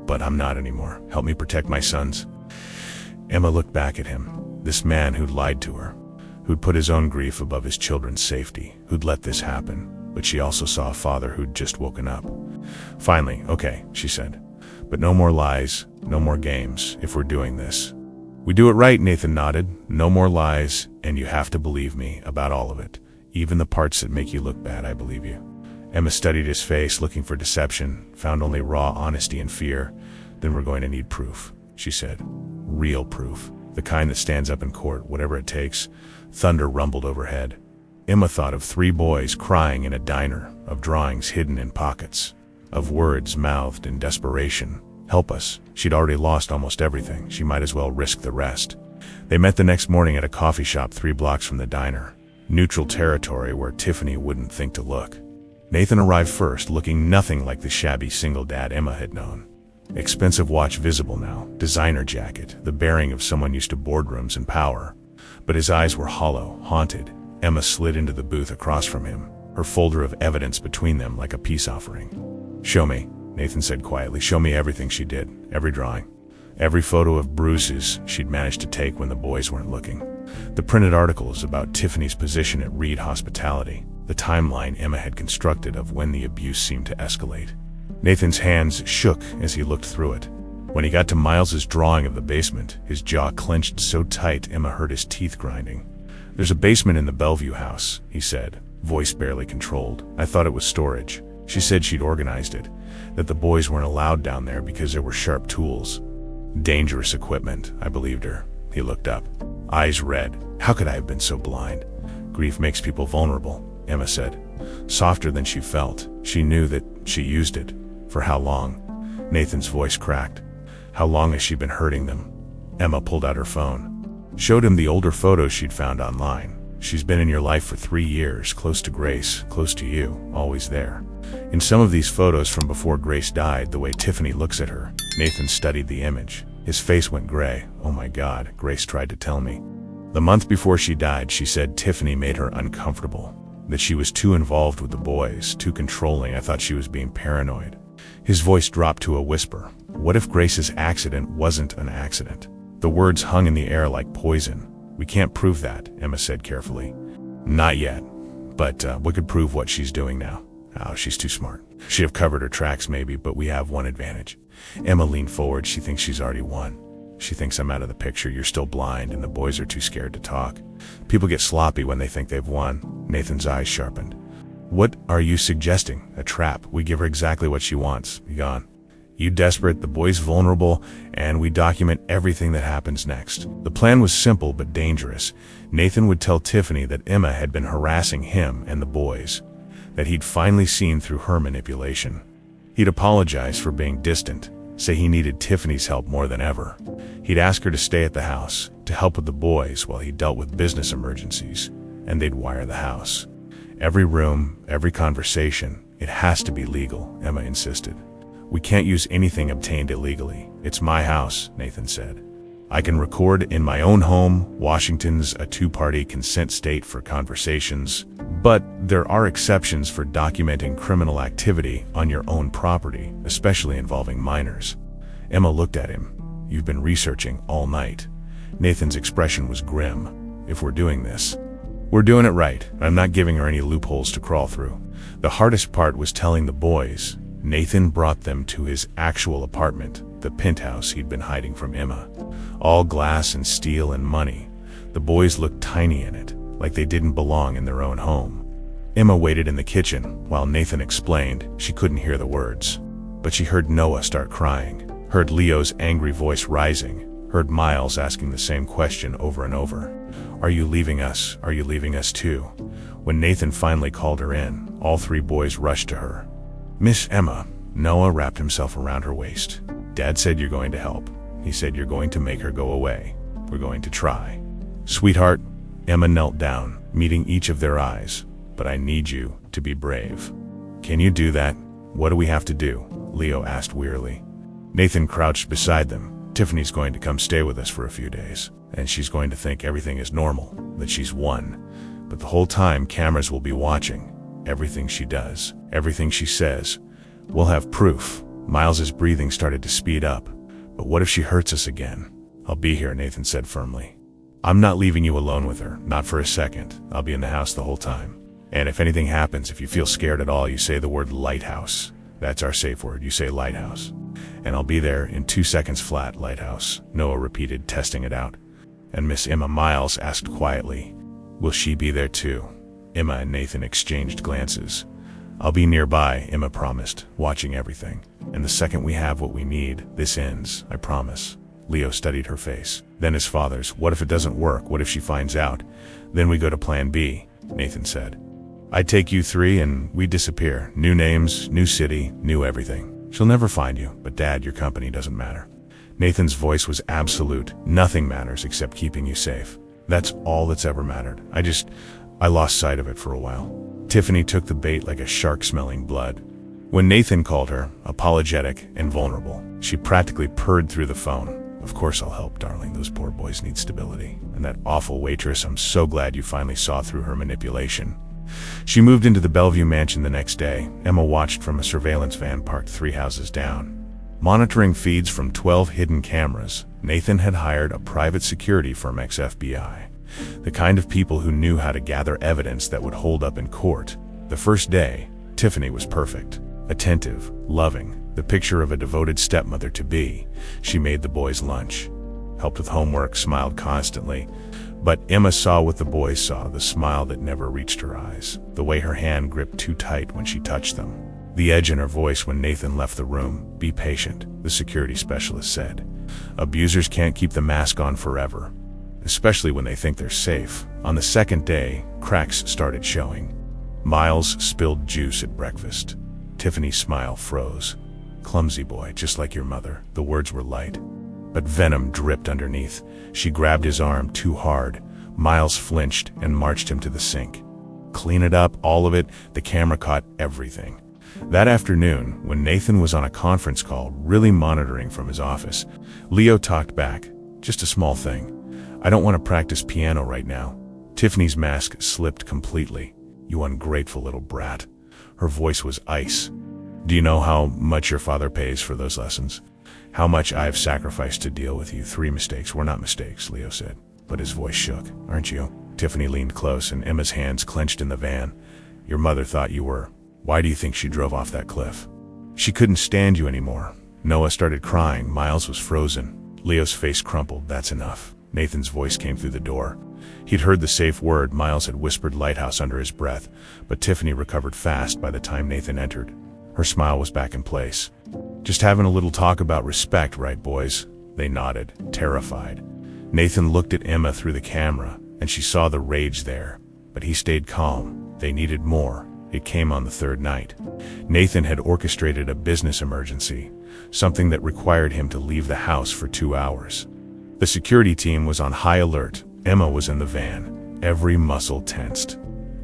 but I'm not anymore. Help me protect my sons. Emma looked back at him, this man who'd lied to her, who'd put his own grief above his children's safety, who'd let this happen. But she also saw a father who'd just woken up, Finally, okay, she said. But no more lies, no more games, if we're doing this. We do it right, Nathan nodded. No more lies, and you have to believe me about all of it. Even the parts that make you look bad, I believe you. Emma studied his face, looking for deception, found only raw honesty and fear. Then we're going to need proof, she said. Real proof. The kind that stands up in court, whatever it takes. Thunder rumbled overhead. Emma thought of 3 boys crying in a diner, of drawings hidden in pockets, of words mouthed in desperation. Help us. She'd already lost almost everything. She might as well risk the rest. They met the next morning at a coffee shop 3 blocks from the diner. Neutral territory where Tiffany wouldn't think to look. Nathan arrived first, looking nothing like the shabby single dad Emma had known. Expensive watch visible now, designer jacket, the bearing of someone used to boardrooms and power. But his eyes were hollow, haunted. Emma slid into the booth across from him, her folder of evidence between them like a peace offering. Show me, Nathan said quietly. Show me everything she did, every drawing, every photo of bruises she'd managed to take when the boys weren't looking. The printed articles about Tiffany's position at Reed Hospitality, the timeline Emma had constructed of when the abuse seemed to escalate. Nathan's hands shook as he looked through it. When he got to Miles's drawing of the basement, his jaw clenched so tight Emma heard his teeth grinding. There's a basement in the Bellevue house, he said, voice barely controlled. I thought it was storage. She said she'd organized it, that the boys weren't allowed down there because there were sharp tools. Dangerous equipment, I believed her. He looked up, eyes red. How could I have been so blind? Grief makes people vulnerable, Emma said, softer than she felt. She knew that she used it. For how long? Nathan's voice cracked. How long has she been hurting them? Emma pulled out her phone, showed him the older photos she'd found online. She's been in your life for 3 years, close to Grace, close to you, always there. In some of these photos from before Grace died, the way Tiffany looks at her, Nathan studied the image. His face went gray. Oh my God, Grace tried to tell me. The month before she died, she said Tiffany made her uncomfortable, that she was too involved with the boys, too controlling. I thought she was being paranoid. His voice dropped to a whisper. What if Grace's accident wasn't an accident? The words hung in the air like poison. We can't prove that, Emma said carefully. Not yet. But we could prove what she's doing now. Oh, she's too smart. She'd have covered her tracks maybe, but we have one advantage. Emma leaned forward. She thinks she's already won. She thinks I'm out of the picture. You're still blind, and the boys are too scared to talk. People get sloppy when they think they've won. Nathan's eyes sharpened. What are you suggesting? A trap. We give her exactly what she wants. Be gone. You desperate, the boys vulnerable, and we document everything that happens next. The plan was simple but dangerous. Nathan would tell Tiffany that Emma had been harassing him and the boys, that he'd finally seen through her manipulation. He'd apologize for being distant, say he needed Tiffany's help more than ever. He'd ask her to stay at the house, to help with the boys while he dealt with business emergencies, and they'd wire the house. Every room, every conversation, it has to be legal, Emma insisted. We can't use anything obtained illegally. It's my house, Nathan said. I can record in my own home. Washington's a 2-party consent state for conversations, but there are exceptions for documenting criminal activity on your own property, especially involving minors. Emma looked at him. You've been researching all night. Nathan's expression was grim. If we're doing this, we're doing it right. I'm not giving her any loopholes to crawl through. The hardest part was telling the boys. Nathan brought them to his actual apartment, the penthouse he'd been hiding from Emma. All glass and steel and money. The boys looked tiny in it, like they didn't belong in their own home. Emma waited in the kitchen while Nathan explained. She couldn't hear the words, but she heard Noah start crying, heard Leo's angry voice rising, heard Miles asking the same question over and over. Are you leaving us? Are you leaving us too? When Nathan finally called her in, all 3 boys rushed to her. Miss Emma. Noah wrapped himself around her waist. Dad said you're going to help. He said you're going to make her go away. We're going to try. Sweetheart, Emma knelt down, meeting each of their eyes. But I need you to be brave. Can you do that? What do we have to do? Leo asked wearily. Nathan crouched beside them. Tiffany's going to come stay with us for a few days, and she's going to think everything is normal, that she's won. But the whole time cameras will be watching. Everything she does, everything she says. We'll have proof. Miles's breathing started to speed up. But what if she hurts us again? I'll be here, Nathan said firmly. I'm not leaving you alone with her, not for a second. I'll be in the house the whole time. And if anything happens, if you feel scared at all, you say the word lighthouse. That's our safe word. You say lighthouse. And I'll be there in 2 seconds flat, lighthouse, Noah repeated, testing it out. And Miss Emma Miles asked quietly, will she be there too? Emma and Nathan exchanged glances. I'll be nearby, Emma promised, watching everything. And the second we have what we need, this ends, I promise. Leo studied her face. Then his father's, what if it doesn't work? What if she finds out? Then we go to plan B, Nathan said. I'd take you three and we'd disappear. New names, new city, new everything. She'll never find you, but Dad, your company doesn't matter. Nathan's voice was absolute. Nothing matters except keeping you safe. That's all that's ever mattered. I lost sight of it for a while. Tiffany took the bait like a shark smelling blood. When Nathan called her, apologetic and vulnerable, she practically purred through the phone. Of course I'll help, darling. Those poor boys need stability. And that awful waitress, I'm so glad you finally saw through her manipulation. She moved into the Bellevue mansion the next day. Emma watched from a surveillance van parked 3 houses down. Monitoring feeds from 12 hidden cameras, Nathan had hired a private security firm, ex-FBI. The kind of people who knew how to gather evidence that would hold up in court. The first day, Tiffany was perfect. Attentive, loving, the picture of a devoted stepmother-to-be. She made the boys lunch, helped with homework, smiled constantly. But Emma saw what the boys saw, the smile that never reached her eyes, the way her hand gripped too tight when she touched them. The edge in her voice when Nathan left the room. Be patient, the security specialist said. Abusers can't keep the mask on forever, especially when they think they're safe. On the second day, cracks started showing. Miles spilled juice at breakfast. Tiffany's smile froze. Clumsy boy, just like your mother. The words were light, but venom dripped underneath. She grabbed his arm too hard. Miles flinched and marched him to the sink. Clean it up, all of it. The camera caught everything. That afternoon, when Nathan was on a conference call, really monitoring from his office, Leo talked back. Just a small thing. I don't want to practice piano right now. Tiffany's mask slipped completely. You ungrateful little brat. Her voice was ice. Do you know how much your father pays for those lessons? How much I've sacrificed to deal with you? 3 mistakes were not mistakes, Leo said, but his voice shook. Aren't you? Tiffany leaned close and Emma's hands clenched in the van. Your mother thought you were. Why do you think she drove off that cliff? She couldn't stand you anymore. Noah started crying. Miles was frozen. Leo's face crumpled. That's enough. Nathan's voice came through the door. He'd heard the safe word. Miles had whispered lighthouse under his breath, but Tiffany recovered fast by the time Nathan entered. Her smile was back in place. Just having a little talk about respect, right, boys? They nodded, terrified. Nathan looked at Emma through the camera, and she saw the rage there, but he stayed calm. They needed more. It came on the 3rd night. Nathan had orchestrated a business emergency, something that required him to leave the house for 2 hours. The security team was on high alert. Emma was in the van, every muscle tensed.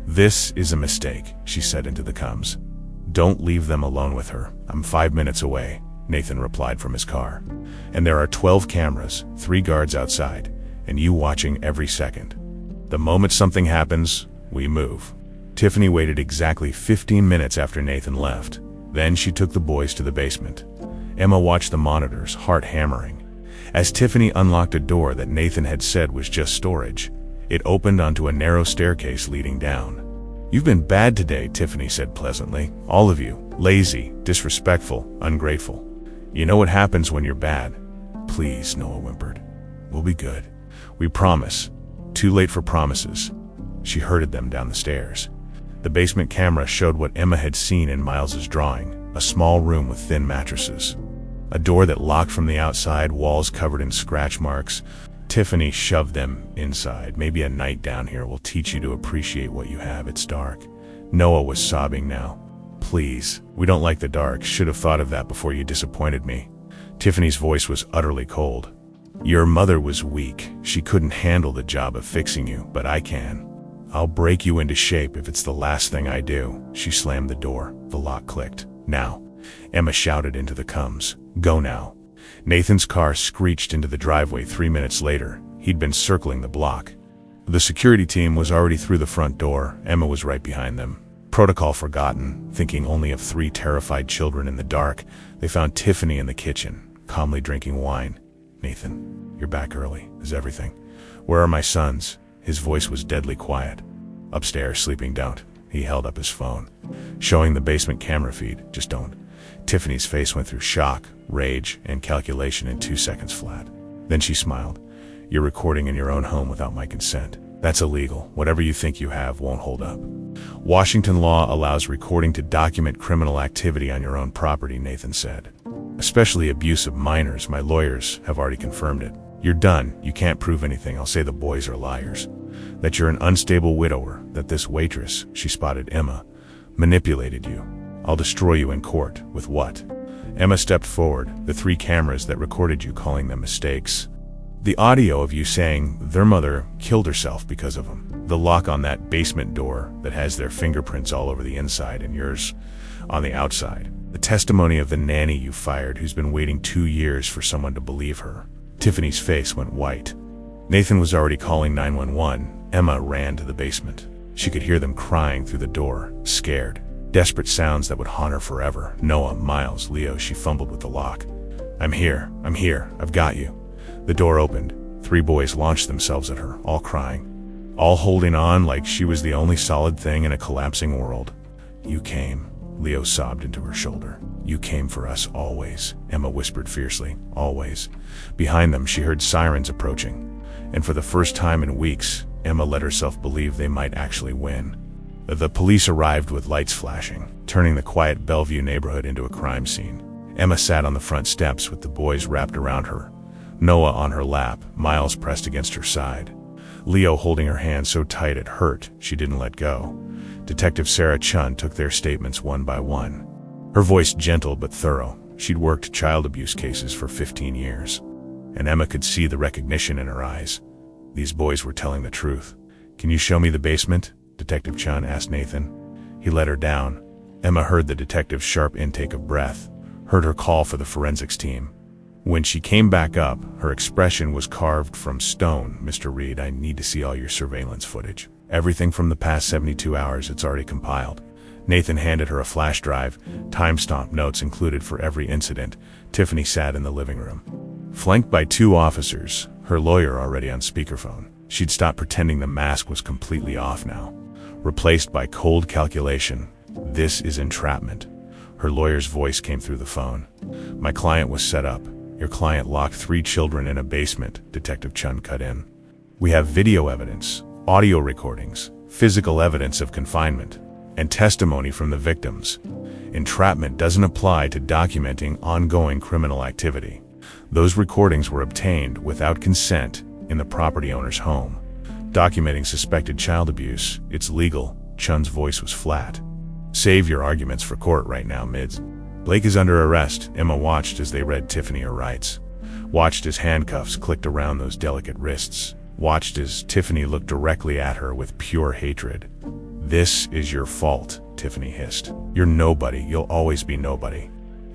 This is a mistake, she said into the comms. Don't leave them alone with her. I'm 5 minutes away, Nathan replied from his car. And there are 12 cameras, 3 guards outside, and you watching every second. The moment something happens, we move. Tiffany waited exactly 15 minutes after Nathan left. Then she took the boys to the basement. Emma watched the monitors, heart hammering. As Tiffany unlocked a door that Nathan had said was just storage, it opened onto a narrow staircase leading down. You've been bad today, Tiffany said pleasantly. All of you. Lazy, disrespectful, ungrateful. You know what happens when you're bad. Please, Noah whimpered. We'll be good. We promise. Too late for promises. She herded them down the stairs. The basement camera showed what Emma had seen in Miles's drawing, a small room with thin mattresses. A door that locked from the outside, walls covered in scratch marks. Tiffany shoved them inside. Maybe a night down here will teach you to appreciate what you have. It's dark. Noah was sobbing now. Please, we don't like the dark. Should have thought of that before you disappointed me. Tiffany's voice was utterly cold. Your mother was weak. She couldn't handle the job of fixing you, but I can. I'll break you into shape if it's the last thing I do. She slammed the door. The lock clicked. Now, Emma shouted into the comms. Go now. Nathan's car screeched into the driveway 3 minutes later. He'd been circling the block. The security team was already through the front door. Emma was right behind them. Protocol forgotten, thinking only of 3 terrified children in the dark, they found Tiffany in the kitchen, calmly drinking wine. Nathan, you're back early. Is everything? Where are my sons? His voice was deadly quiet. Upstairs, sleeping. Don't. He held up his phone, showing the basement camera feed. Just don't. Tiffany's face went through shock, rage, and calculation in 2 seconds flat. Then she smiled. "You're recording in your own home without my consent. That's illegal. Whatever you think you have won't hold up." "Washington law allows recording to document criminal activity on your own property," Nathan said. "Especially abuse of minors. My lawyers have already confirmed it. You're done. You can't prove anything. I'll say the boys are liars. That you're an unstable widower, that this waitress," she spotted Emma, "manipulated you. I'll destroy you in court." "With what?" Emma stepped forward. "The 3 cameras that recorded you calling them mistakes. The audio of you saying their mother killed herself because of them. The lock on that basement door that has their fingerprints all over the inside and yours on the outside. The testimony of the nanny you fired who's been waiting 2 years for someone to believe her." Tiffany's face went white. Nathan was already calling 911. Emma ran to the basement. She could hear them crying through the door, scared. Desperate sounds that would haunt her forever. "Noah, Miles, Leo," she fumbled with the lock. I'm here, I've got you." The door opened. 3 boys launched themselves at her, all crying, all holding on like she was the only solid thing in a collapsing world. "You came," Leo sobbed into her shoulder. "You came for us always," Emma whispered fiercely. "Always." Behind them she heard sirens approaching, and for the first time in weeks, Emma let herself believe they might actually win. The police arrived with lights flashing, turning the quiet Bellevue neighborhood into a crime scene. Emma sat on the front steps with the boys wrapped around her, Noah on her lap, Miles pressed against her side. Leo holding her hand so tight it hurt, she didn't let go. Detective Sarah Chun took their statements one by one. Her voice gentle but thorough. She'd worked child abuse cases for 15 years. And Emma could see the recognition in her eyes. These boys were telling the truth. "Can you show me the basement?" Detective Chun asked Nathan. He led her down. Emma heard the detective's sharp intake of breath, heard her call for the forensics team. When she came back up, her expression was carved from stone. "Mr. Reed, I need to see all your surveillance footage. Everything from the past 72 hours, it's already compiled." Nathan handed her a flash drive, time-stamped notes included for every incident. Tiffany sat in the living room, flanked by 2 officers, her lawyer already on speakerphone. She'd stopped pretending the mask was completely off now, replaced by cold calculation. "This is entrapment." Her lawyer's voice came through the phone. "My client was set up. Your client locked 3 children in a basement," Detective Chun cut in. "We have video evidence, audio recordings, physical evidence of confinement, and testimony from the victims. Entrapment doesn't apply to documenting ongoing criminal activity. Those recordings were obtained without consent in the property owner's home. Documenting suspected child abuse, it's legal." Chun's voice was flat. "Save your arguments for court right now, Mids. Blake is under arrest." Emma watched as they read Tiffany her rights. Watched as handcuffs clicked around those delicate wrists. Watched as Tiffany looked directly at her with pure hatred. "This is your fault," Tiffany hissed. "You're nobody. You'll always be nobody.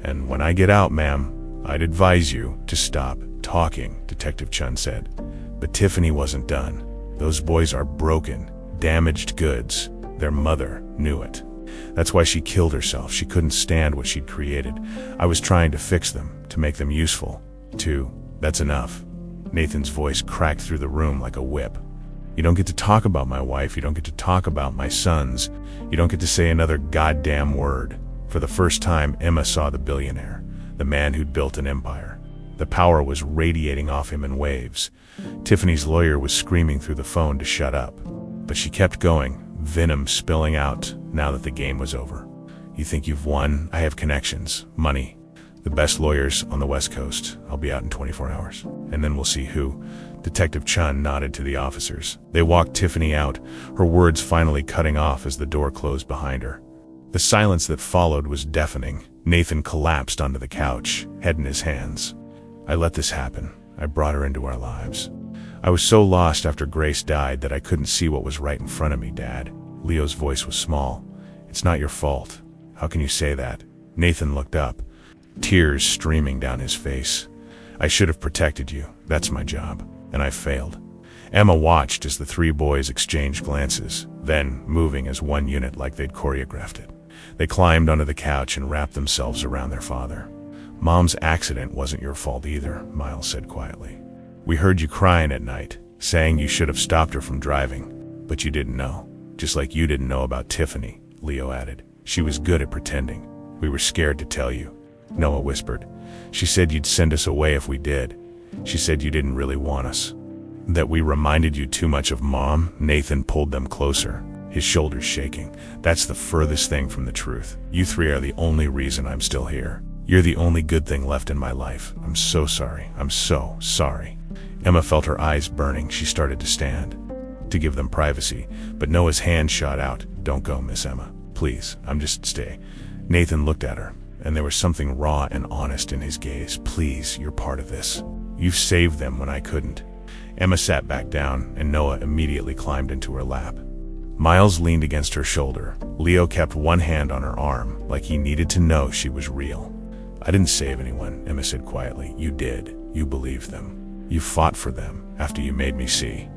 And when I get out, ma'am, I'd advise you to stop talking," Detective Chun said. But Tiffany wasn't done. "Those boys are broken, damaged goods. Their mother knew it. That's why she killed herself. She couldn't stand what she'd created. I was trying to fix them, to make them useful. That's enough." Nathan's voice cracked through the room like a whip. "You don't get to talk about my wife. You don't get to talk about my sons. You don't get to say another goddamn word." For the first time, Emma saw the billionaire, the man who'd built an empire. The power was radiating off him in waves. Tiffany's lawyer was screaming through the phone to shut up. But she kept going, venom spilling out now that the game was over. "You think you've won? I have connections, money, the best lawyers on the West Coast. I'll be out in 24 hours. And then we'll see who." Detective Chun nodded to the officers. They walked Tiffany out, her words finally cutting off as the door closed behind her. The silence that followed was deafening. Nathan collapsed onto the couch, head in his hands. "I let this happen. I brought her into our lives. I was so lost after Grace died that I couldn't see what was right in front of me, Dad." Leo's voice was small. "It's not your fault. How can you say that?" Nathan looked up, tears streaming down his face. "I should have protected you. That's my job. And I failed." Emma watched as the 3 boys exchanged glances, then, moving as one unit like they'd choreographed it, they climbed onto the couch and wrapped themselves around their father. "Mom's accident wasn't your fault either," Miles said quietly. "We heard you crying at night, saying you should have stopped her from driving. But you didn't know. Just like you didn't know about Tiffany," Leo added. "She was good at pretending. We were scared to tell you, Noah whispered. She said you'd send us away if we did. She said you didn't really want us. That we reminded you too much of Mom. Nathan pulled them closer, his shoulders shaking. That's the furthest thing from the truth. You three are the only reason I'm still here. You're the only good thing left in my life. I'm so sorry. I'm so sorry. Emma felt her eyes burning. She started to stand, to give them privacy, but Noah's hand shot out. Don't go, Miss Emma. Please, I'm just stay. Nathan looked at her, and there was something raw and honest in his gaze. Please, you're part of this. You've saved them when I couldn't. Emma sat back down, and Noah immediately climbed into her lap. Miles leaned against her shoulder. Leo kept one hand on her arm, like he needed to know she was real. I didn't save anyone, Emma said quietly. You did. You believed them. You fought for them after you made me see.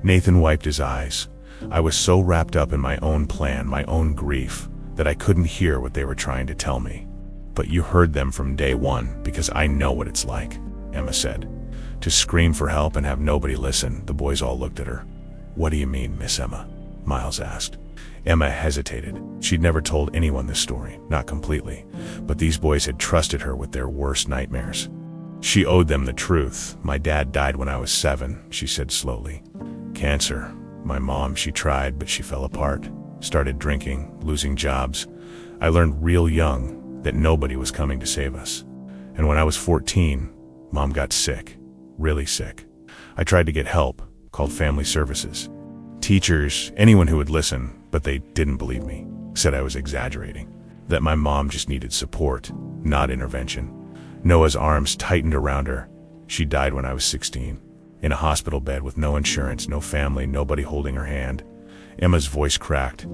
Nathan wiped his eyes. I was so wrapped up in my own plan, my own grief, that I couldn't hear what they were trying to tell me. But you heard them from day one, because I know what it's like, Emma said. To scream for help and have nobody listen. The boys all looked at her. What do you mean, Miss Emma? Miles asked. Emma hesitated. She'd never told anyone this story, not completely, but these boys had trusted her with their worst nightmares. She owed them the truth. My dad died when I was 7, she said slowly. Cancer. My mom, she tried, but she fell apart. Started drinking, losing jobs. I learned real young that nobody was coming to save us. And when I was 14, Mom got sick, really sick. I tried to get help, called family services. Teachers, anyone who would listen, but they didn't believe me, said I was exaggerating, that my mom just needed support, not intervention. Noah's arms tightened around her. She died when I was 16, in a hospital bed with no insurance, no family, nobody holding her hand. Emma's voice cracked.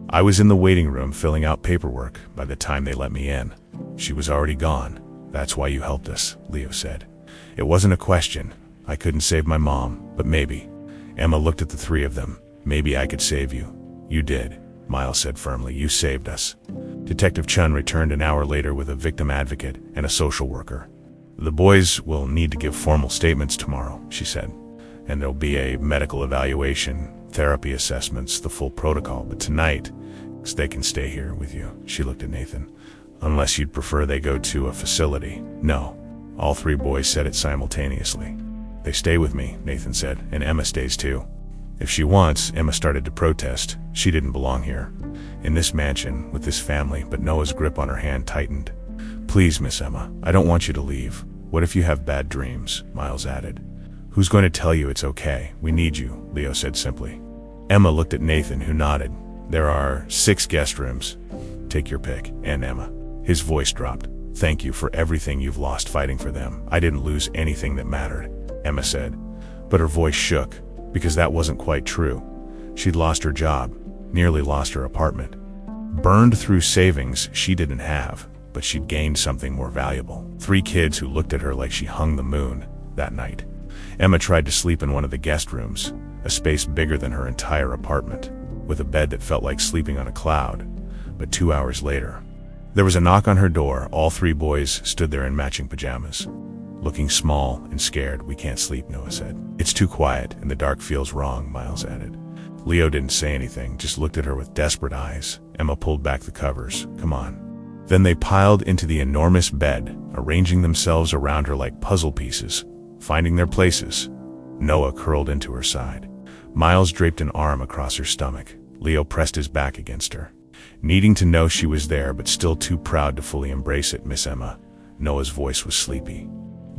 I was in the waiting room filling out paperwork by the time they let me in. She was already gone. That's why you helped us, Leo said. It wasn't a question. I couldn't save my mom, but maybe. Emma looked at the three of them. Maybe I could save you. You did, Miles said firmly. You saved us. Detective Chun returned an hour later with a victim advocate and a social worker. The boys will need to give formal statements tomorrow, she said, and there'll be a medical evaluation, therapy assessments, the full protocol, but tonight, they can stay here with you. She looked at Nathan. Unless you'd prefer they go to a facility. No. All three boys said it simultaneously. They stay with me, Nathan said, and Emma stays too. If she wants, Emma started to protest. She didn't belong here, in this mansion, with this family, but Noah's grip on her hand tightened. Please, Miss Emma, I don't want you to leave. What if you have bad dreams? Miles added. Who's going to tell you it's okay? We need you, Leo said simply. Emma looked at Nathan, who nodded. There are 6 guest rooms. Take your pick. And Emma. His voice dropped. Thank you for everything you've lost fighting for them. I didn't lose anything that mattered, Emma said. But her voice shook, because that wasn't quite true. She'd lost her job, nearly lost her apartment. Burned through savings she didn't have, but she'd gained something more valuable. 3 kids who looked at her like she hung the moon that night. Emma tried to sleep in one of the guest rooms, a space bigger than her entire apartment, with a bed that felt like sleeping on a cloud. But 2 hours later, there was a knock on her door. All 3 boys stood there in matching pajamas, looking small and scared. We can't sleep, Noah said. It's too quiet and the dark feels wrong, Miles added. Leo didn't say anything, just looked at her with desperate eyes. Emma pulled back the covers. Come on. Then they piled into the enormous bed, arranging themselves around her like puzzle pieces, finding their places. Noah curled into her side. Miles draped an arm across her stomach. Leo pressed his back against her, needing to know she was there but still too proud to fully embrace it. Miss Emma. Noah's voice was sleepy.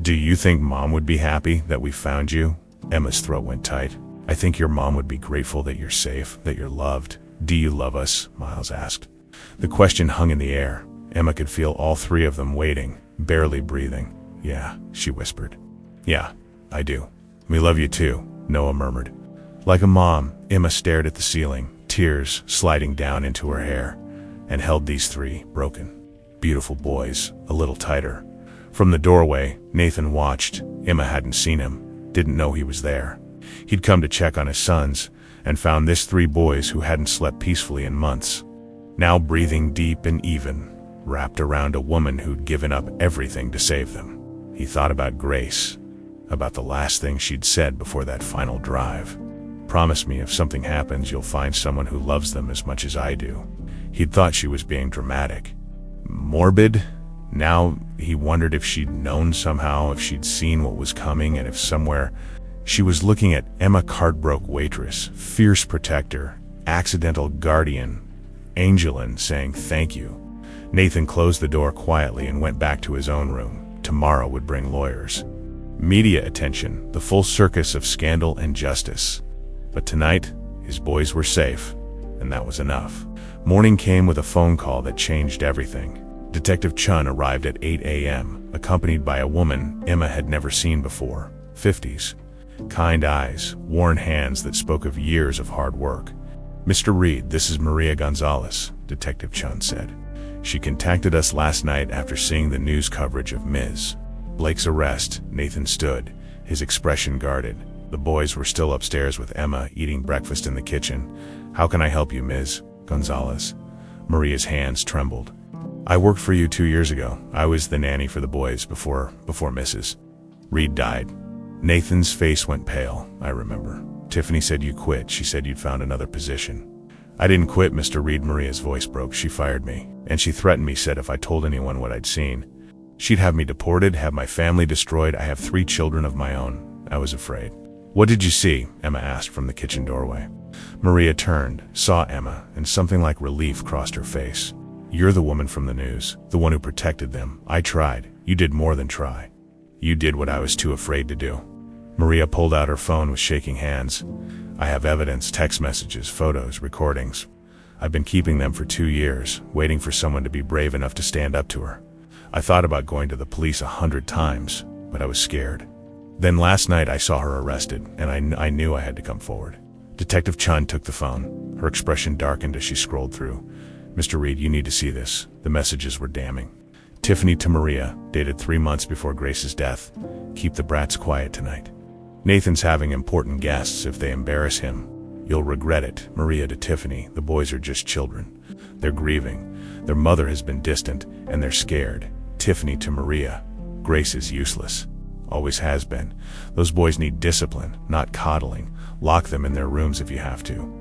Do you think Mom would be happy that we found you? Emma's throat went tight. I think your mom would be grateful that you're safe, that you're loved. Do you love us? Miles asked. The question hung in the air. Emma could feel all 3 of them waiting, barely breathing. Yeah, she whispered. Yeah, I do. We love you too, Noah murmured. Like a mom, Emma stared at the ceiling, tears sliding down into her hair, and held these 3 broken, beautiful boys a little tighter. From the doorway, Nathan watched. Emma hadn't seen him, didn't know he was there. He'd come to check on his sons, and found this 3 boys who hadn't slept peacefully in months, now breathing deep and even, wrapped around a woman who'd given up everything to save them. He thought about Grace, about the last thing she'd said before that final drive. Promise me if something happens you'll find someone who loves them as much as I do. He'd thought she was being dramatic, Morbid. Now he wondered if she'd known somehow, if she'd seen what was coming, and if somewhere she was looking at Emma Cartbroke Waitress, fierce protector, accidental guardian, Angelin saying thank you. Nathan closed the door quietly and went back to his own room. Tomorrow would bring lawyers. Media attention, the full circus of scandal and justice. But tonight, his boys were safe, and that was enough. Morning came with a phone call that changed everything. Detective Chun arrived at 8 a.m., accompanied by a woman Emma had never seen before, 50s. Kind eyes, worn hands that spoke of years of hard work. "Mr. Reed, this is Maria Gonzalez," Detective Chun said. "She contacted us last night after seeing the news coverage of Ms. Blake's arrest." Nathan stood, his expression guarded. The boys were still upstairs with Emma, eating breakfast in the kitchen. "How can I help you, Ms. Gonzalez?" Maria's hands trembled. "I worked for you 2 years ago. I was the nanny for the boys before Mrs. Reed died." Nathan's face went pale. "I remember. Tiffany said you quit. She said you'd found another position." "I didn't quit, Mr. Reed." Maria's voice broke. "She fired me. And she threatened me, said if I told anyone what I'd seen, she'd have me deported, have my family destroyed. I have 3 children of my own. I was afraid." "What did you see?" Emma asked from the kitchen doorway. Maria turned, saw Emma, and something like relief crossed her face. "You're the woman from the news, the one who protected them. I tried. You did more than try. You did what I was too afraid to do." Maria pulled out her phone with shaking hands. "I have evidence, text messages, photos, recordings. I've been keeping them for 2 years, waiting for someone to be brave enough to stand up to her. I thought about going to the police 100 times, but I was scared. Then last night I saw her arrested, and I knew I had to come forward." Detective Chun took the phone. Her expression darkened as she scrolled through. "Mr. Reed, you need to see this." The messages were damning. "Tiffany to Maria, dated 3 months before Grace's death. Keep the brats quiet tonight. Nathan's having important guests. If they embarrass him, you'll regret it." Maria to Tiffany, "The boys are just children. They're grieving. Their mother has been distant, and they're scared." Tiffany to Maria, "Grace is useless. Always has been. Those boys need discipline, not coddling. Lock them in their rooms if you have to."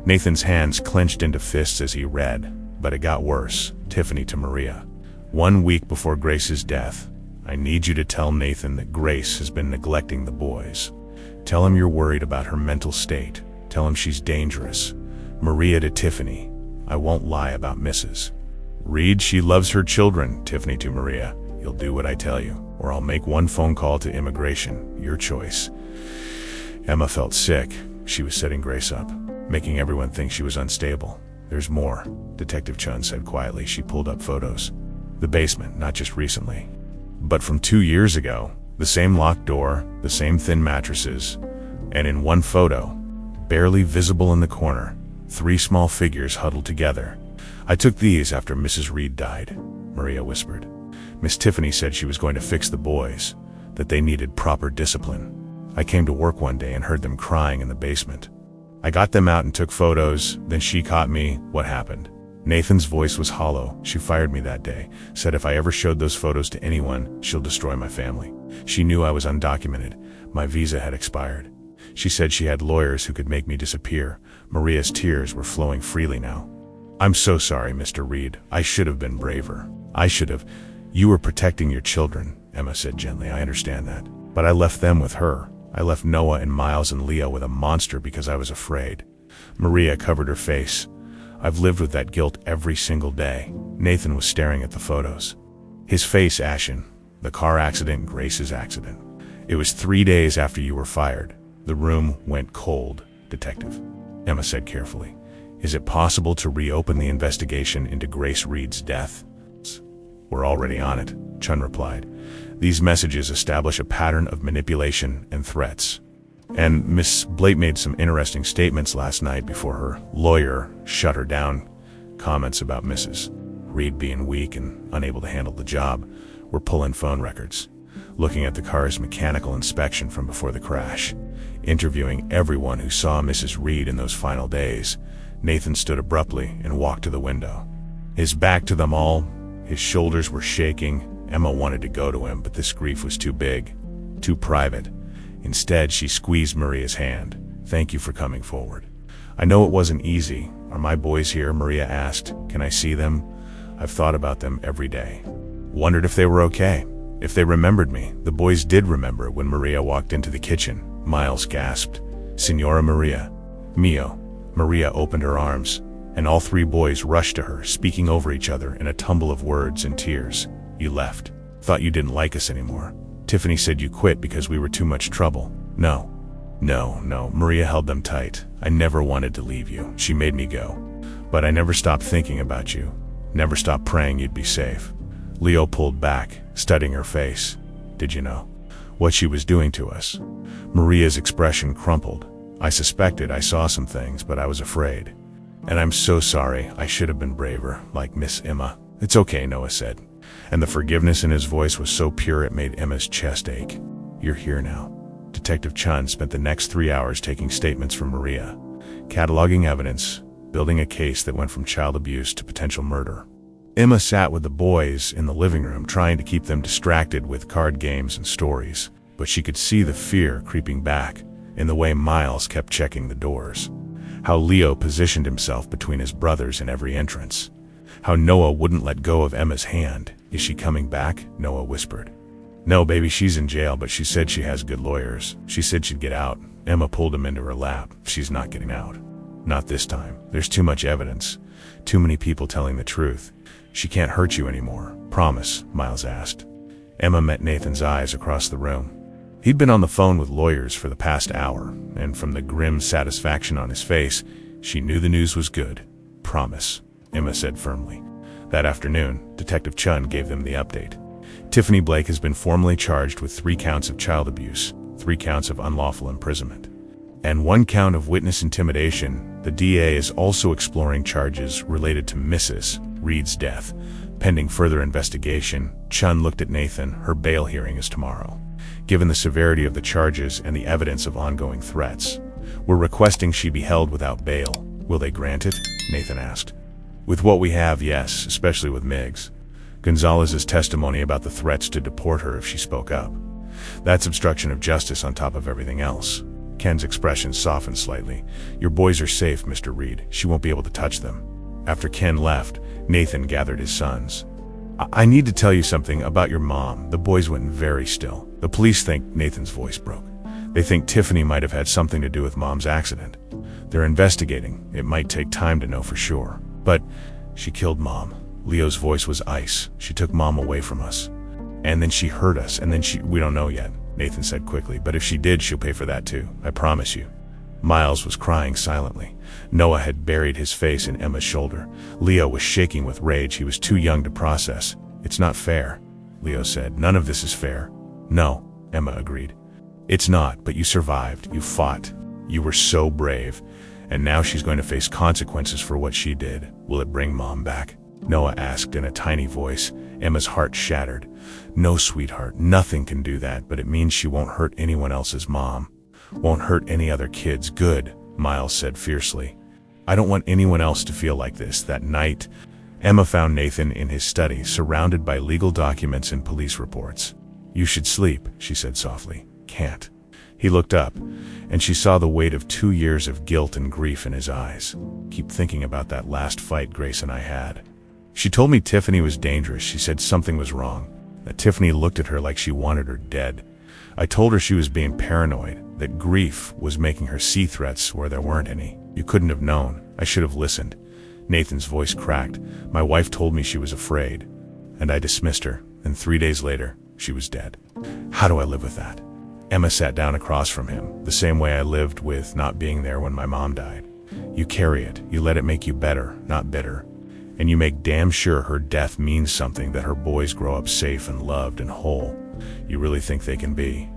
Nathan's hands clenched into fists as he read, but it got worse. Tiffany to Maria, 1 week before Grace's death, I need you to tell Nathan that Grace has been neglecting the boys. Tell him you're worried about her mental state. Tell him she's dangerous." Maria to Tiffany, "I won't lie about Mrs. Reed. She loves her children." Tiffany to Maria, "You'll do what I tell you, or I'll make 1 phone call to immigration. Your choice." Emma felt sick. She was setting Grace up, making everyone think she was unstable. "There's more," Detective Chun said quietly. She pulled up photos. The basement, not just recently, but from 2 years ago. The same locked door, the same thin mattresses, and in one photo, barely visible in the corner, 3 small figures huddled together. "I took these after Mrs. Reed died," Maria whispered. "Miss Tiffany said she was going to fix the boys, that they needed proper discipline. I came to work one day and heard them crying in the basement. I got them out and took photos, then she caught me." "What happened?" Nathan's voice was hollow. "She fired me that day, said if I ever showed those photos to anyone, she'll destroy my family. She knew I was undocumented. My visa had expired. She said she had lawyers who could make me disappear." Maria's tears were flowing freely now. "I'm so sorry, Mr. Reed. I should have been braver. I should have." "You were protecting your children," Emma said gently. "I understand that. But I left them with her. I left Noah and Miles and Leo with a monster because I was afraid." Maria covered her face. "I've lived with that guilt every single day." Nathan was staring at the photos, his face ashen. "The car accident, Grace's accident. It was 3 days after you were fired. The room went cold." "Detective," Emma said carefully, "is it possible to reopen the investigation into Grace Reed's death?" "We're already on it," Chun replied. "These messages establish a pattern of manipulation and threats. And Miss Blake made some interesting statements last night before her lawyer shut her down. Comments about Mrs. Reed being weak and unable to handle the job. We're pulling phone records, looking at the car's mechanical inspection from before the crash, interviewing everyone who saw Mrs. Reed in those final days." Nathan stood abruptly and walked to the window, his back to them all. His shoulders were shaking. Emma wanted to go to him, but this grief was too big, too private. Instead, she squeezed Maria's hand. "Thank you for coming forward. I know it wasn't easy." "Are my boys here?" Maria asked. "Can I see them? I've thought about them every day. Wondered if they were okay, if they remembered me. The boys did remember when Maria walked into the kitchen. Miles gasped, "Signora Maria." "Mio." Maria opened her arms, and all three boys rushed to her, speaking over each other in a tumble of words and tears. "You left. Thought you didn't like us anymore. Tiffany said you quit because we were too much trouble." No. Maria held them tight. "I never wanted to leave you. She made me go. But I never stopped thinking about you. Never stopped praying you'd be safe." Leo pulled back, studying her face. "Did you know what she was doing to us?" Maria's expression crumpled. "I suspected. I saw some things, but I was afraid. And I'm so sorry. I should have been braver, like Miss Emma." "It's okay," Noah said. And the forgiveness in his voice was so pure it made Emma's chest ache. "You're here now." Detective Chun spent the next 3 hours taking statements from Maria, cataloging evidence, building a case that went from child abuse to potential murder. Emma sat with the boys in the living room, trying to keep them distracted with card games and stories, but she could see the fear creeping back in the way Miles kept checking the doors, how Leo positioned himself between his brothers in every entrance, how Noah wouldn't let go of Emma's hand. "Is she coming back?" Noah whispered. "No, baby, she's in jail, but she said she has good lawyers. She said she'd get out." Emma pulled him into her lap. "She's not getting out. Not this time. There's too much evidence. Too many people telling the truth. She can't hurt you anymore. Promise?" Miles asked. Emma met Nathan's eyes across the room. He'd been on the phone with lawyers for the past hour, and from the grim satisfaction on his face, she knew the news was good. "Promise," Emma said firmly. That afternoon, Detective Chun gave them the update. Tiffany Blake has been formally charged with 3 counts of child abuse, 3 counts of unlawful imprisonment, and 1 count of witness intimidation. The DA is also exploring charges related to Mrs. Reed's death. Pending further investigation, Chun looked at Nathan. Her bail hearing is tomorrow. Given the severity of the charges and the evidence of ongoing threats, we're requesting she be held without bail. Will they grant it? Nathan asked. With what we have, yes, especially with Miggs. Gonzalez's testimony about the threats to deport her if she spoke up. That's obstruction of justice on top of everything else. Ken's expression softened slightly. Your boys are safe, Mr. Reed. She won't be able to touch them. After Ken left, Nathan gathered his sons. I need to tell you something about your mom. The boys went very still. The police think, Nathan's voice broke. They think Tiffany might have had something to do with Mom's accident. They're investigating. It might take time to know for sure. But she killed Mom. Leo's voice was ice. She took Mom away from us. And then she hurt us, and then we don't know yet, Nathan said quickly. But if she did, she'll pay for that too. I promise you. Miles was crying silently. Noah had buried his face in Emma's shoulder. Leo was shaking with rage. He was too young to process. It's not fair, Leo said. None of this is fair. No, Emma agreed. It's not, but you survived. You fought. You were so brave. And now she's going to face consequences for what she did. Will it bring Mom back? Noah asked in a tiny voice. Emma's heart shattered. No, sweetheart, nothing can do that, but it means she won't hurt anyone else's mom. Won't hurt any other kids. Good, Miles said fiercely. I don't want anyone else to feel like this. That night, Emma found Nathan in his study, surrounded by legal documents and police reports. You should sleep, she said softly. Can't. He looked up, and she saw the weight of 2 years of guilt and grief in his eyes. Keep thinking about that last fight Grace and I had. She told me Tiffany was dangerous. She said something was wrong, that Tiffany looked at her like she wanted her dead. I told her she was being paranoid, that grief was making her see threats where there weren't any. You couldn't have known. I should have listened. Nathan's voice cracked. My wife told me she was afraid, and I dismissed her, and 3 days later, she was dead. How do I live with that? Emma sat down across from him, the same way I lived with not being there when my mom died. You carry it. You let it make you better, not bitter. And you make damn sure her death means something, that her boys grow up safe and loved and whole. You really think they can be?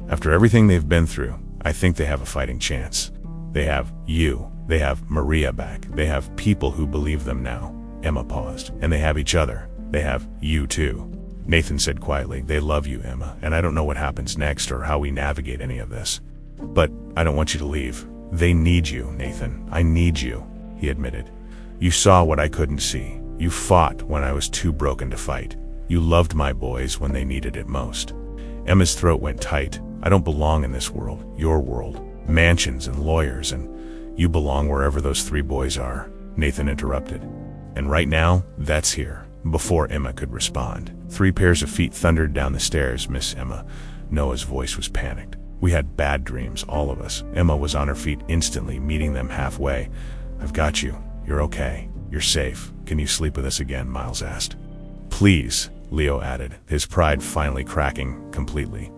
After everything they've been through, I think they have a fighting chance. They have you. They have Maria back. They have people who believe them now. Emma paused. And they have each other. They have you too. Nathan said quietly, they love you, Emma, and I don't know what happens next or how we navigate any of this. But I don't want you to leave. They need you, Nathan. I need you, he admitted. You saw what I couldn't see. You fought when I was too broken to fight. You loved my boys when they needed it most. Emma's throat went tight. I don't belong in this world, your world, mansions and lawyers, and you belong wherever those 3 boys are, Nathan interrupted. And right now, that's here. Before Emma could respond, 3 pairs of feet thundered down the stairs. "Miss Emma," Noah's voice was panicked. "We had bad dreams, all of us." Emma was on her feet instantly, meeting them halfway. "I've got you. You're okay. You're safe. Can you sleep with us again?" Miles asked. "Please," Leo added, his pride finally cracking completely.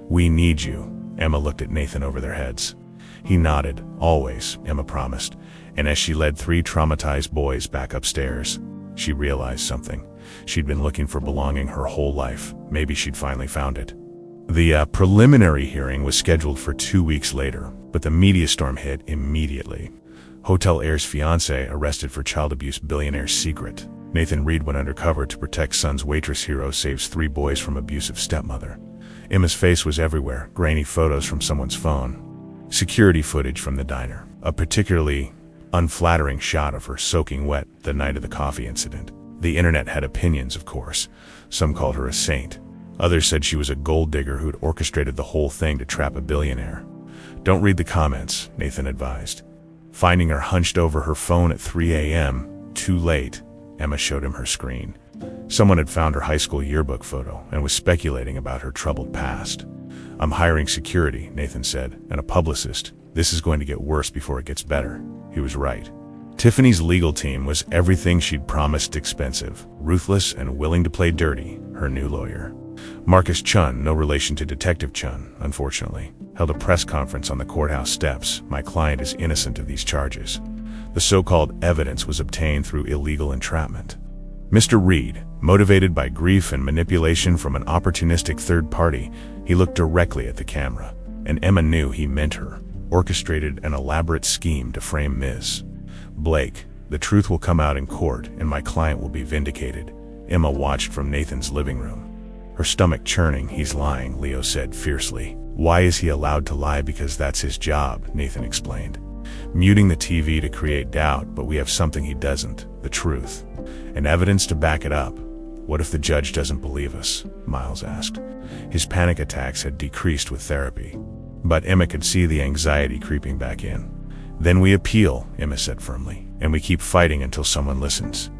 "We need you." Emma looked at Nathan over their heads. He nodded. "Always," Emma promised, and as she led 3 traumatized boys back upstairs, she realized something. She'd been looking for belonging her whole life. Maybe she'd finally found it. The preliminary hearing was scheduled for 2 weeks later, but the media storm hit immediately. Hotel heir's fiancée arrested for child abuse, billionaire's secret. Nathan Reed went undercover to protect son's waitress, hero saves 3 boys from abusive stepmother. Emma's face was everywhere, grainy photos from someone's phone. Security footage from the diner. A particularly unflattering shot of her soaking wet the night of the coffee incident. The internet had opinions, of course. Some called her a saint. Others said she was a gold digger who'd orchestrated the whole thing to trap a billionaire. "Don't read the comments," Nathan advised. Finding her hunched over her phone at 3 a.m., too late, Emma showed him her screen. Someone had found her high school yearbook photo and was speculating about her troubled past. "I'm hiring security," Nathan said, "and a publicist. This is going to get worse before it gets better." He was right. Tiffany's legal team was everything she'd promised: expensive, ruthless, and willing to play dirty. Her new lawyer, Marcus Chun, no relation to Detective Chun, unfortunately, held a press conference on the courthouse steps. "My client is innocent of these charges. The so-called evidence was obtained through illegal entrapment." Mr. Reed, motivated by grief and manipulation from an opportunistic third party, he looked directly at the camera, and Emma knew he meant her. Orchestrated an elaborate scheme to frame Ms. Blake. "The truth will come out in court, and my client will be vindicated." Emma watched from Nathan's living room, her stomach churning. "He's lying," Leo said fiercely. "Why is he allowed to lie?" "Because that's his job," Nathan explained. "Muting the TV to create doubt, but we have something he doesn't: the truth. And evidence to back it up." "What if the judge doesn't believe us?" Miles asked. His panic attacks had decreased with therapy, but Emma could see the anxiety creeping back in. "Then we appeal," Emma said firmly, "and we keep fighting until someone listens."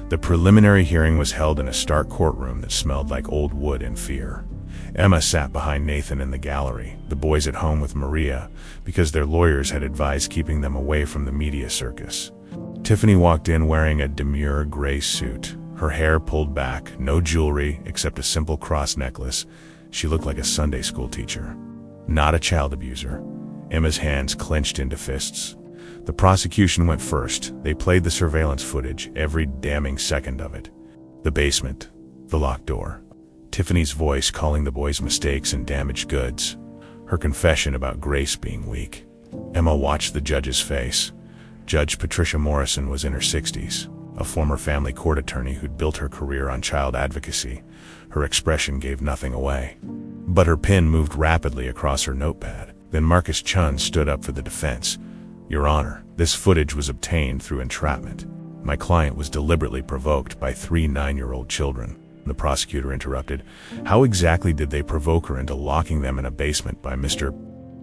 The preliminary hearing was held in a stark courtroom that smelled like old wood and fear. Emma sat behind Nathan in the gallery, the boys at home with Maria, because their lawyers had advised keeping them away from the media circus. Tiffany walked in wearing a demure gray suit, her hair pulled back, no jewelry except a simple cross necklace. She looked like a Sunday school teacher, not a child abuser. Emma's hands clenched into fists. The prosecution went first. They played the surveillance footage, every damning second of it. The basement, the locked door, Tiffany's voice calling the boys mistakes and damaged goods, her confession about Grace being weak. Emma watched the judge's face. Judge Patricia Morrison was in her 60s, a former family court attorney who'd built her career on child advocacy. Her expression gave nothing away, but her pen moved rapidly across her notepad. Then Marcus Chun stood up for the defense. "Your Honor, this footage was obtained through entrapment. My client was deliberately provoked by 3 9-year-old children." The prosecutor interrupted. "How exactly did they provoke her into locking them in a basement?" "By Mr.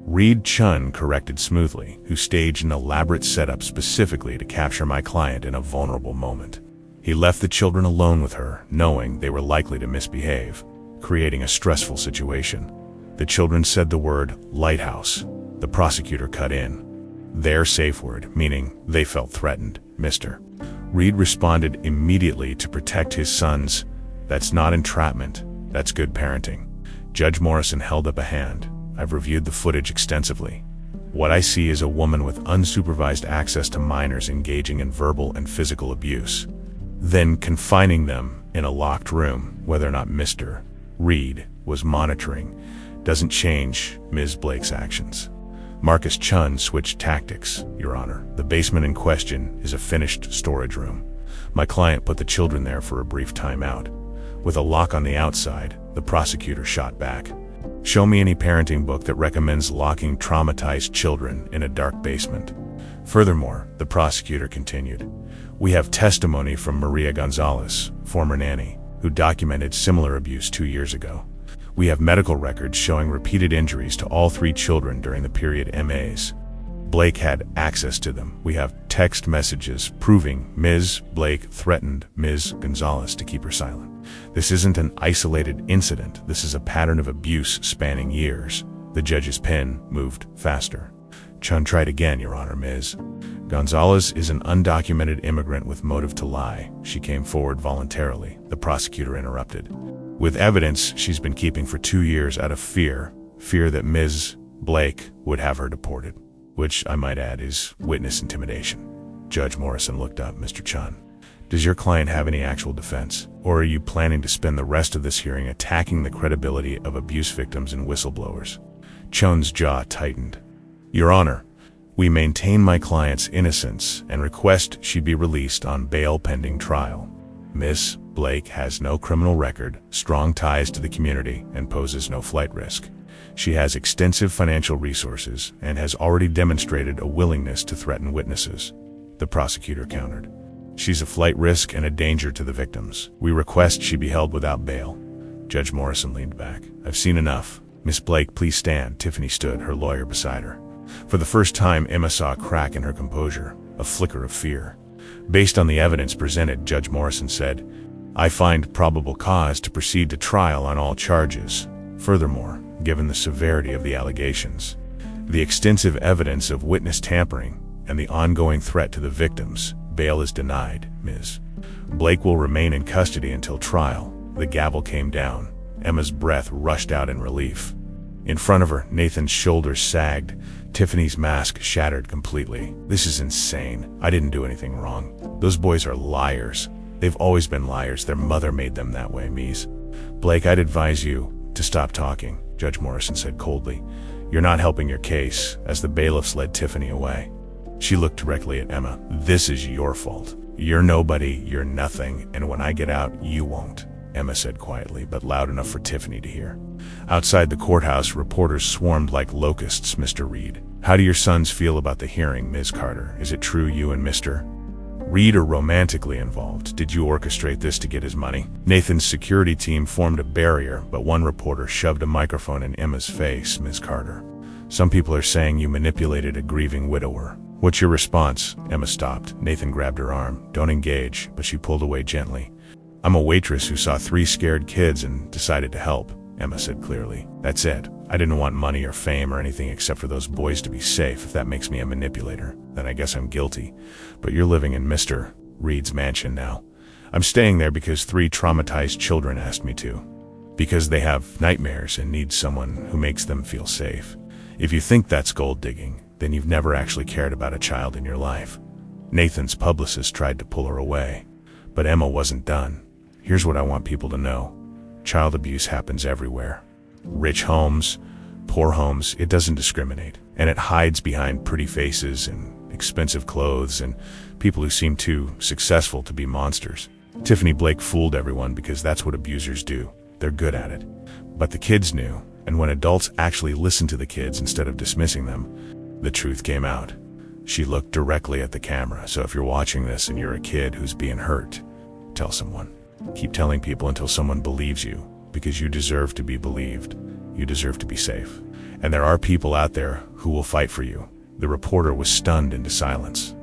Reed," Chun corrected smoothly, "who staged an elaborate setup specifically to capture my client in a vulnerable moment. He left the children alone with her, knowing they were likely to misbehave, creating a stressful situation. The children said the word lighthouse." The prosecutor cut in. "Their safe word, meaning they felt threatened." Mr. Reed responded immediately to protect his sons. "That's not entrapment. That's good parenting." Judge Morrison held up a hand. "I've reviewed the footage extensively. What I see is a woman with unsupervised access to minors engaging in verbal and physical abuse, then confining them in a locked room. Whether or not Mr. Reed was monitoring doesn't change Ms. Blake's actions." Marcus Chun switched tactics. "Your Honor, the basement in question is a finished storage room. My client put the children there for a brief timeout. With a lock on the outside," the prosecutor shot back. "Show me any parenting book that recommends locking traumatized children in a dark basement." Furthermore, the prosecutor continued, "we have testimony from Maria Gonzalez, former nanny, who documented similar abuse 2 years ago. We have medical records showing repeated injuries to all 3 children during the period MAs. Blake had access to them. We have text messages proving Ms. Blake threatened Ms. Gonzalez to keep her silent. This isn't an isolated incident. This is a pattern of abuse spanning years. The judge's pen moved faster. Chun tried again, Your Honor, Ms. Gonzalez is an undocumented immigrant with motive to lie. She came forward voluntarily. The prosecutor interrupted. With evidence she's been keeping for 2 years out of fear that Ms. Blake would have her deported, which I might add is witness intimidation. Judge Morrison looked up. Mr. Chun, does your client have any actual defense? Or are you planning to spend the rest of this hearing attacking the credibility of abuse victims and whistleblowers? Chun's jaw tightened. Your Honor, we maintain my client's innocence and request she be released on bail pending trial. Miss Blake has no criminal record, strong ties to the community, and poses no flight risk. She has extensive financial resources and has already demonstrated a willingness to threaten witnesses. The prosecutor countered. She's a flight risk and a danger to the victims. We request she be held without bail. Judge Morrison leaned back. I've seen enough. Miss Blake, please stand. Tiffany stood, her lawyer beside her. For the first time, Emma saw a crack in her composure, a flicker of fear. Based on the evidence presented, Judge Morrison said, I find probable cause to proceed to trial on all charges. Furthermore, given the severity of the allegations, the extensive evidence of witness tampering, and the ongoing threat to the victims, bail is denied. Ms. Blake will remain in custody until trial. The gavel came down. Emma's breath rushed out in relief. In front of her, Nathan's shoulders sagged. Tiffany's mask shattered completely. This is insane. I didn't do anything wrong. Those boys are liars. They've always been liars. Their mother made them that way, Ms. Blake, I'd advise you to stop talking, Judge Morrison said coldly. You're not helping your case, as the bailiffs led Tiffany away. She looked directly at Emma. This is your fault. You're nobody, you're nothing, and when I get out, you won't, Emma said quietly, but loud enough for Tiffany to hear. Outside the courthouse, reporters swarmed like locusts. Mr. Reed, how do your sons feel about the hearing, Ms. Carter? Is it true you and Mr. Reed are romantically involved? Did you orchestrate this to get his money? Nathan's security team formed a barrier, but one reporter shoved a microphone in Emma's face. Ms. Carter, some people are saying you manipulated a grieving widower. What's your response? Emma stopped. Nathan grabbed her arm. Don't engage, but she pulled away gently. I'm a waitress who saw 3 scared kids and decided to help, Emma said clearly. That's it. I didn't want money or fame or anything except for those boys to be safe. If that makes me a manipulator, then I guess I'm guilty. But you're living in Mr. Reed's mansion now. I'm staying there because 3 traumatized children asked me to. Because they have nightmares and need someone who makes them feel safe. If you think that's gold digging, then you've never actually cared about a child in your life. Nathan's publicist tried to pull her away, but Emma wasn't done. Here's what I want people to know. Child abuse happens everywhere. Rich homes, poor homes, it doesn't discriminate. And it hides behind pretty faces and expensive clothes and people who seem too successful to be monsters. Tiffany Blake fooled everyone because that's what abusers do. They're good at it. But the kids knew, and when adults actually listened to the kids instead of dismissing them, the truth came out. She looked directly at the camera. So if you're watching this and you're a kid who's being hurt, tell someone. Keep telling people until someone believes you, because you deserve to be believed. You deserve to be safe. And there are people out there who will fight for you. The reporter was stunned into silence.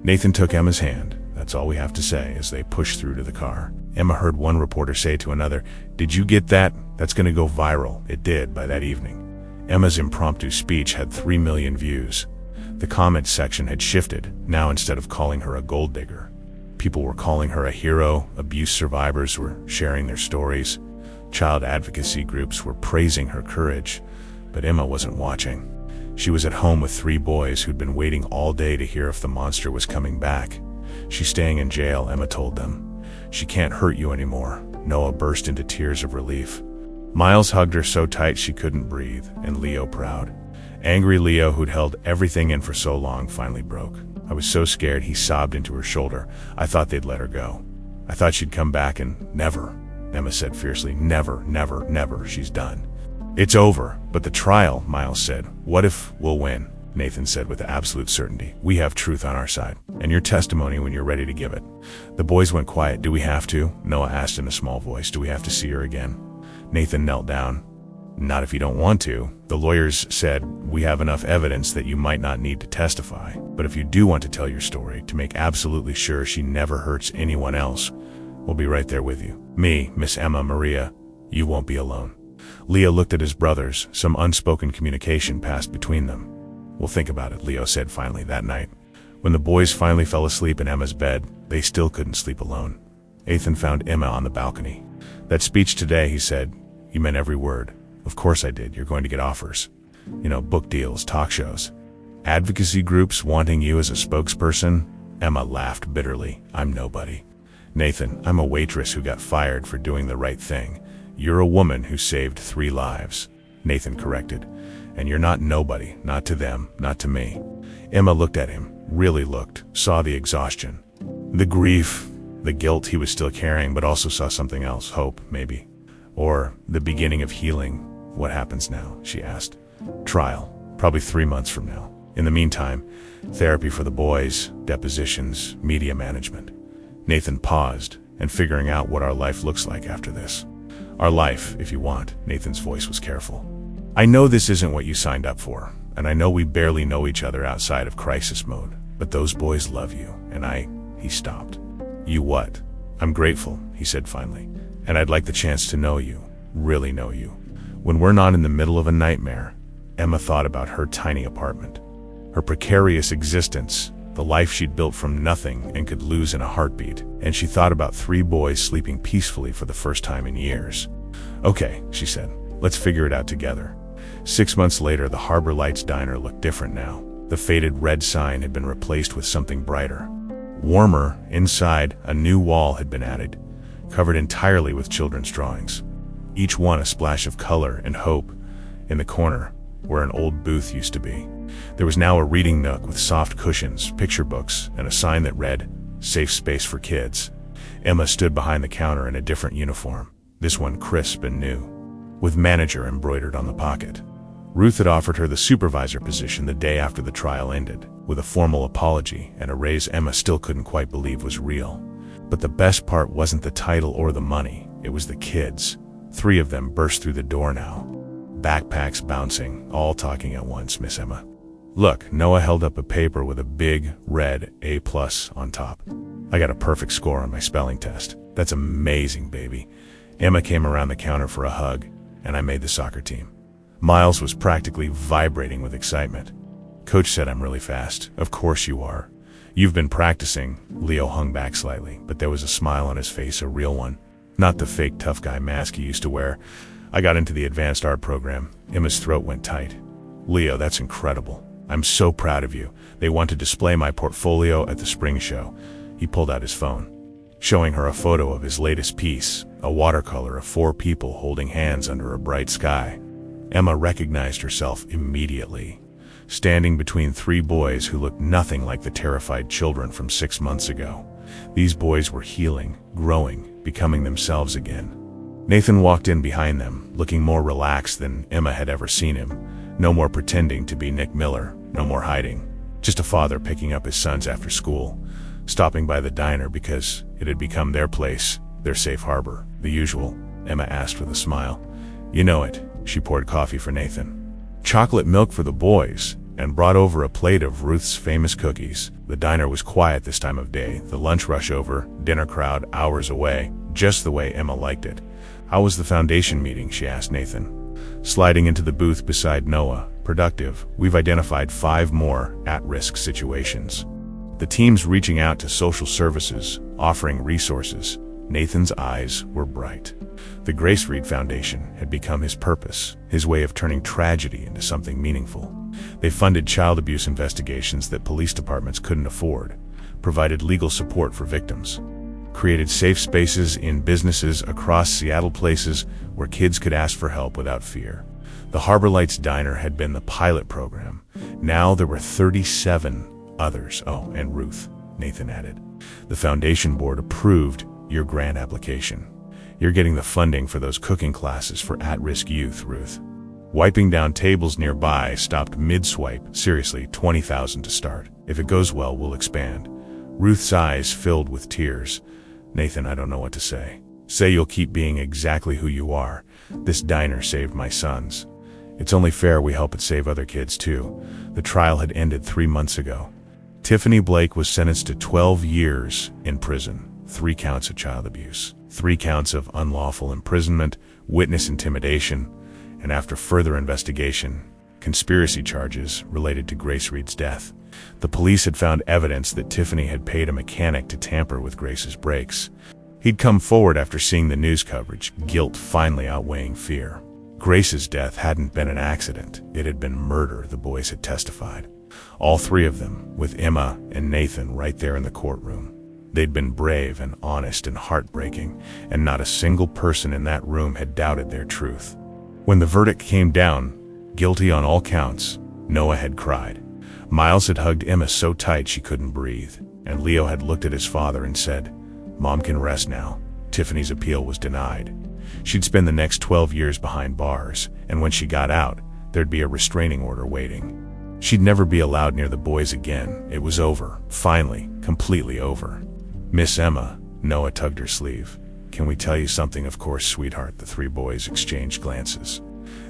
Nathan took Emma's hand. That's all we have to say as they pushed through to the car. Emma heard one reporter say to another, "Did you get that? That's going to go viral." It did by that evening. Emma's impromptu speech had 3 million views. The comment section had shifted. Now instead of calling her a gold digger, people were calling her a hero. Abuse survivors were sharing their stories. Child advocacy groups were praising her courage. But Emma wasn't watching. She was at home with 3 boys who'd been waiting all day to hear if the monster was coming back. She's staying in jail, Emma told them. She can't hurt you anymore. Noah burst into tears of relief. Miles hugged her so tight she couldn't breathe, and Leo proud. Angry Leo, who'd held everything in for so long, finally broke. I was so scared, he sobbed into her shoulder. I thought they'd let her go. I thought she'd come back and never, Emma said fiercely. Never, never, never. She's done. It's over. But the trial, Miles said. What if we'll win? Nathan said with absolute certainty. We have truth on our side, and your testimony when you're ready to give it. The boys went quiet. Do we have to? Noah asked in a small voice. Do we have to see her again? Nathan knelt down. Not if you don't want to. The lawyers said, we have enough evidence that you might not need to testify. But if you do want to tell your story, to make absolutely sure she never hurts anyone else, we'll be right there with you. Me, Miss Emma Maria, you won't be alone. Leo looked at his brothers. Some unspoken communication passed between them. We'll think about it, Leo said finally that night. When the boys finally fell asleep in Emma's bed, they still couldn't sleep alone. Ethan found Emma on the balcony. That speech today, he said, you meant every word. Of course I did. You're going to get offers. Book deals, talk shows. Advocacy groups wanting you as a spokesperson? Emma laughed bitterly. I'm nobody. Nathan, I'm a waitress who got fired for doing the right thing. You're a woman who saved 3 lives. Nathan corrected. And you're not nobody, not to them, not to me. Emma looked at him, really looked, saw the exhaustion, the grief, the guilt he was still carrying, but also saw something else, hope, maybe. Or the beginning of healing. What happens now? She asked. Trial, probably 3 months from now. In the meantime, therapy for the boys, depositions, media management. Nathan paused, and figuring out what our life looks like after this. Our life, if you want. Nathan's voice was careful. I know this isn't what you signed up for, and I know we barely know each other outside of crisis mode, but those boys love you, and he stopped. You what? I'm grateful, he said finally, and I'd like the chance to know you, really know you. When we're not in the middle of a nightmare. Emma thought about her tiny apartment, her precarious existence, the life she'd built from nothing and could lose in a heartbeat, and she thought about 3 boys sleeping peacefully for the first time in years. Okay, she said, let's figure it out together. 6 months later, the Harbor Lights diner looked different now. The faded red sign had been replaced with something brighter. Warmer, inside, a new wall had been added, covered entirely with children's drawings. Each one a splash of color and hope. In the corner, where an old booth used to be, there was now a reading nook with soft cushions, picture books, and a sign that read, Safe Space for Kids. Emma stood behind the counter in a different uniform, this one crisp and new, with manager embroidered on the pocket. Ruth had offered her the supervisor position the day after the trial ended, with a formal apology and a raise Emma still couldn't quite believe was real. But the best part wasn't the title or the money, it was the kids. 3 of them burst through the door now, backpacks bouncing, all talking at once. Miss Emma. Look, Noah held up a paper with a big, red A+ on top. I got a perfect score on my spelling test. That's amazing, baby. Emma came around the counter for a hug, and I made the soccer team. Miles was practically vibrating with excitement. Coach said I'm really fast. Of course you are. You've been practicing. Leo hung back slightly, but there was a smile on his face, a real one. Not the fake tough guy mask he used to wear. I got into the advanced art program. Emma's throat went tight. Leo, that's incredible. I'm so proud of you. They want to display my portfolio at the spring show. He pulled out his phone, showing her a photo of his latest piece, a watercolor of 4 people holding hands under a bright sky. Emma recognized herself immediately, standing between 3 boys who looked nothing like the terrified children from 6 months ago. These boys were healing, growing, becoming themselves again. Nathan walked in behind them, looking more relaxed than Emma had ever seen him. No more pretending to be Nick Miller, no more hiding. Just a father picking up his sons after school, stopping by the diner because it had become their place, their safe harbor. The usual, Emma asked with a smile. You know it. She poured coffee for Nathan, chocolate milk for the boys, and brought over a plate of Ruth's famous cookies. The diner was quiet this time of day, the lunch rush over, dinner crowd hours away, just the way Emma liked it. How was the foundation meeting? She asked Nathan, sliding into the booth beside Noah. Productive. We've identified 5 more at-risk situations. The team's reaching out to social services, offering resources. Nathan's eyes were bright. The Grace Reed Foundation had become his purpose, his way of turning tragedy into something meaningful. They funded child abuse investigations that police departments couldn't afford, provided legal support for victims, created safe spaces in businesses across Seattle, places where kids could ask for help without fear. The Harbor Lights Diner had been the pilot program. Now there were 37 others. Oh, and Ruth, Nathan added. The foundation board approved your grant application. You're getting the funding for those cooking classes for at-risk youth, Ruth. Wiping down tables nearby, stopped mid-swipe. Seriously, $20,000 to start. If it goes well, we'll expand. Ruth's eyes filled with tears. Nathan, I don't know what to say. Say you'll keep being exactly who you are. This diner saved my sons. It's only fair we help it save other kids too. The trial had ended 3 months ago. Tiffany Blake was sentenced to 12 years in prison, 3 counts of child abuse, 3 counts of unlawful imprisonment, witness intimidation, and after further investigation, conspiracy charges related to Grace Reed's death. The police had found evidence that Tiffany had paid a mechanic to tamper with Grace's brakes. He'd come forward after seeing the news coverage, guilt finally outweighing fear. Grace's death hadn't been an accident. It had been murder, the boys had testified. All 3 of them, with Emma and Nathan right there in the courtroom. They'd been brave and honest and heartbreaking, and not a single person in that room had doubted their truth. When the verdict came down, guilty on all counts, Noah had cried. Miles had hugged Emma so tight she couldn't breathe, and Leo had looked at his father and said, "Mom can rest now." Tiffany's appeal was denied. She'd spend the next 12 years behind bars, and when she got out, there'd be a restraining order waiting. She'd never be allowed near the boys again. It was over, finally, completely over. "Miss Emma," Noah tugged her sleeve. "Can we tell you something?" "Of course, sweetheart." The 3 boys exchanged glances.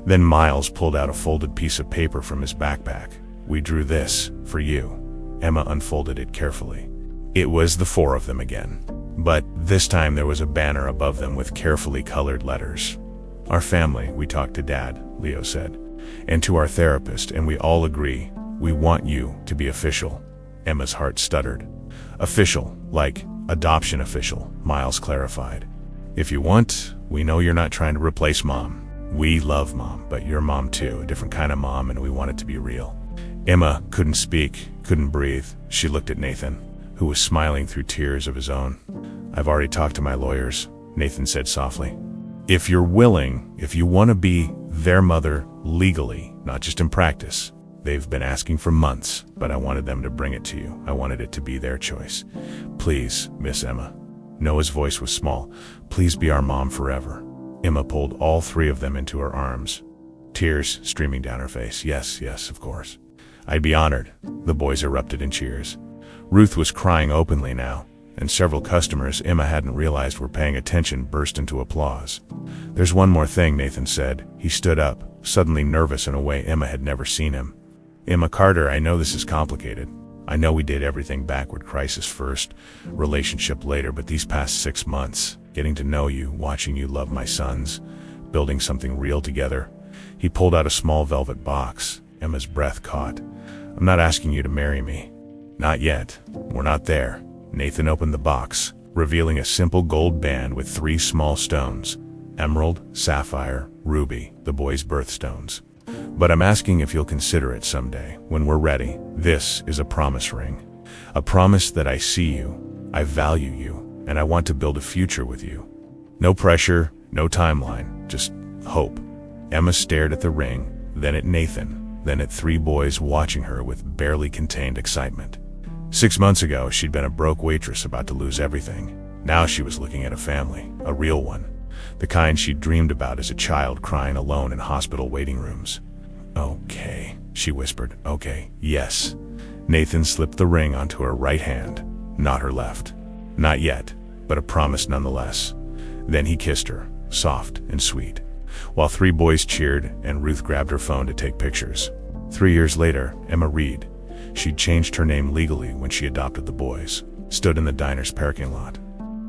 Then Miles pulled out a folded piece of paper from his backpack. "We drew this for you." Emma unfolded it carefully. It was the 4 of them again. But this time there was a banner above them with carefully colored letters. "Our family, we talked to Dad," Leo said, "and to our therapist, and we all agree. We want you to be official." Emma's heart stuttered. "Official, like adoption official," Miles clarified. "If you want, we know you're not trying to replace Mom. We love Mom, but you're Mom too, a different kind of mom, and we want it to be real." Emma couldn't speak, couldn't breathe. She looked at Nathan, who was smiling through tears of his own. "I've already talked to my lawyers," Nathan said softly. "If you're willing, if you want to be their mother legally, not just in practice. They've been asking for months, but I wanted them to bring it to you. I wanted it to be their choice. Please, Miss Emma." Noah's voice was small. "Please be our mom forever." Emma pulled all 3 of them into her arms, tears streaming down her face. "Yes, yes, of course. I'd be honored." The boys erupted in cheers. Ruth was crying openly now, and several customers Emma hadn't realized were paying attention burst into applause. "There's one more thing," Nathan said. He stood up, suddenly nervous in a way Emma had never seen him. "Emma Carter, I know this is complicated. I know we did everything backward, crisis first, relationship later, but these past 6 months, getting to know you, watching you love my sons, building something real together." He pulled out a small velvet box. Emma's breath caught. "I'm not asking you to marry me. Not yet. We're not there." Nathan opened the box, revealing a simple gold band with 3 small stones: emerald, sapphire, ruby, the boys' birthstones. "But I'm asking if you'll consider it someday, when we're ready. This is a promise ring. A promise that I see you, I value you, and I want to build a future with you. No pressure, no timeline, just hope." Emma stared at the ring, then at Nathan, then at 3 boys watching her with barely contained excitement. 6 months ago, she'd been a broke waitress about to lose everything. Now she was looking at a family, a real one, the kind she'd dreamed about as a child, crying alone in hospital waiting rooms. "Okay," she whispered. "Okay, yes." Nathan slipped the ring onto her right hand, not her left. Not yet, but a promise nonetheless. Then he kissed her, soft and sweet, while 3 boys cheered and Ruth grabbed her phone to take pictures. 3 years later, Emma Reed, she'd changed her name legally when she adopted the boys, stood in the diner's parking lot,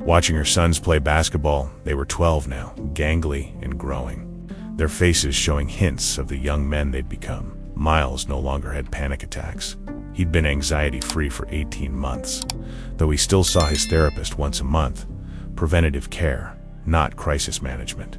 watching her sons play basketball. They were 12 now, gangly and growing, their faces showing hints of the young men they'd become. Miles no longer had panic attacks. He'd been anxiety-free for 18 months, though he still saw his therapist once a month. Preventative care, not crisis management.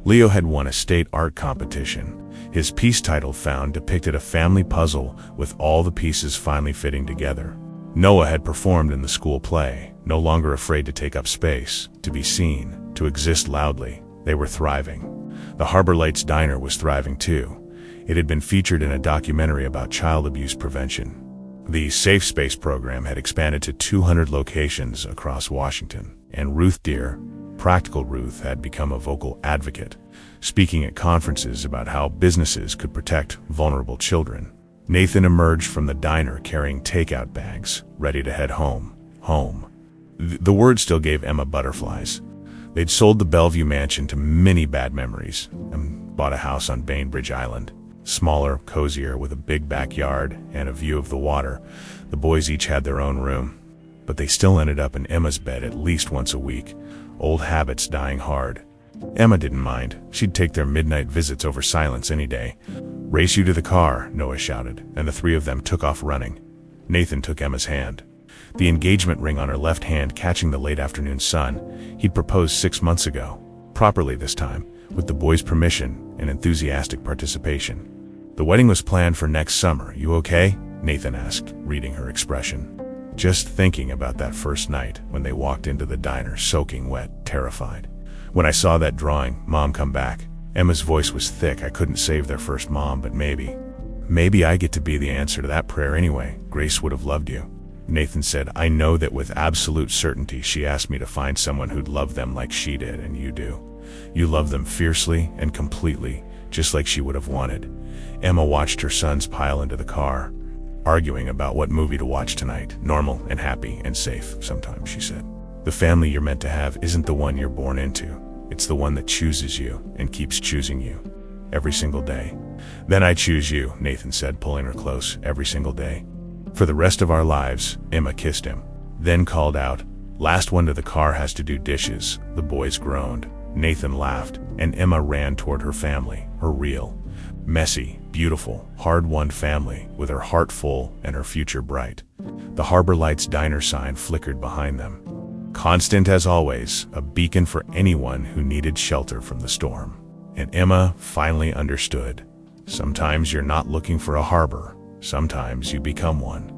Leo had won a state art competition. His piece title found depicted a family puzzle with all the pieces finally fitting together. Noah had performed in the school play, no longer afraid to take up space, to be seen, to exist loudly. They were thriving. The Harbor Lights Diner was thriving too. It had been featured in a documentary about child abuse prevention. The Safe Space program had expanded to 200 locations across Washington, and Ruth Deere, Practical Ruth, had become a vocal advocate, speaking at conferences about how businesses could protect vulnerable children. Nathan emerged from the diner carrying takeout bags, ready to head home. Home. The word still gave Emma butterflies. They'd sold the Bellevue mansion to many bad memories and bought a house on Bainbridge Island. Smaller, cozier, with a big backyard and a view of the water. The boys each had their own room, but they still ended up in Emma's bed at least once a week, old habits dying hard. Emma didn't mind. She'd take their midnight visits over silence any day. "Race you to the car," Noah shouted, and the three of them took off running. Nathan took Emma's hand, the engagement ring on her left hand catching the late afternoon sun. He'd proposed 6 months ago, properly this time, with the boys' permission and enthusiastic participation. "The wedding was planned for next summer. You okay?" Nathan asked, reading her expression. "Just thinking about that first night when they walked into the diner, soaking wet, terrified. When I saw that drawing, Mom come back." Emma's voice was thick. "I couldn't save their first mom, but maybe I get to be the answer to that prayer anyway. Grace would have loved you." Nathan said, "I know that with absolute certainty. She asked me to find someone who'd love them like she did, and you do. You love them fiercely and completely, just like she would have wanted." Emma watched her sons pile into the car, arguing about what movie to watch tonight. "Normal and happy and safe sometimes," she said. "The family you're meant to have isn't the one you're born into. It's the one that chooses you and keeps choosing you every single day." "Then I choose you," Nathan said, pulling her close. "Every single day. For the rest of our lives." Emma kissed him, then called out, "Last one to the car has to do dishes." The boys groaned. Nathan laughed, and Emma ran toward her family, her real, messy, beautiful, hard-won family, with her heart full and her future bright. The Harbor Lights diner sign flickered behind them. Constant as always, a beacon for anyone who needed shelter from the storm. And Emma finally understood. Sometimes you're not looking for a harbor. Sometimes you become one.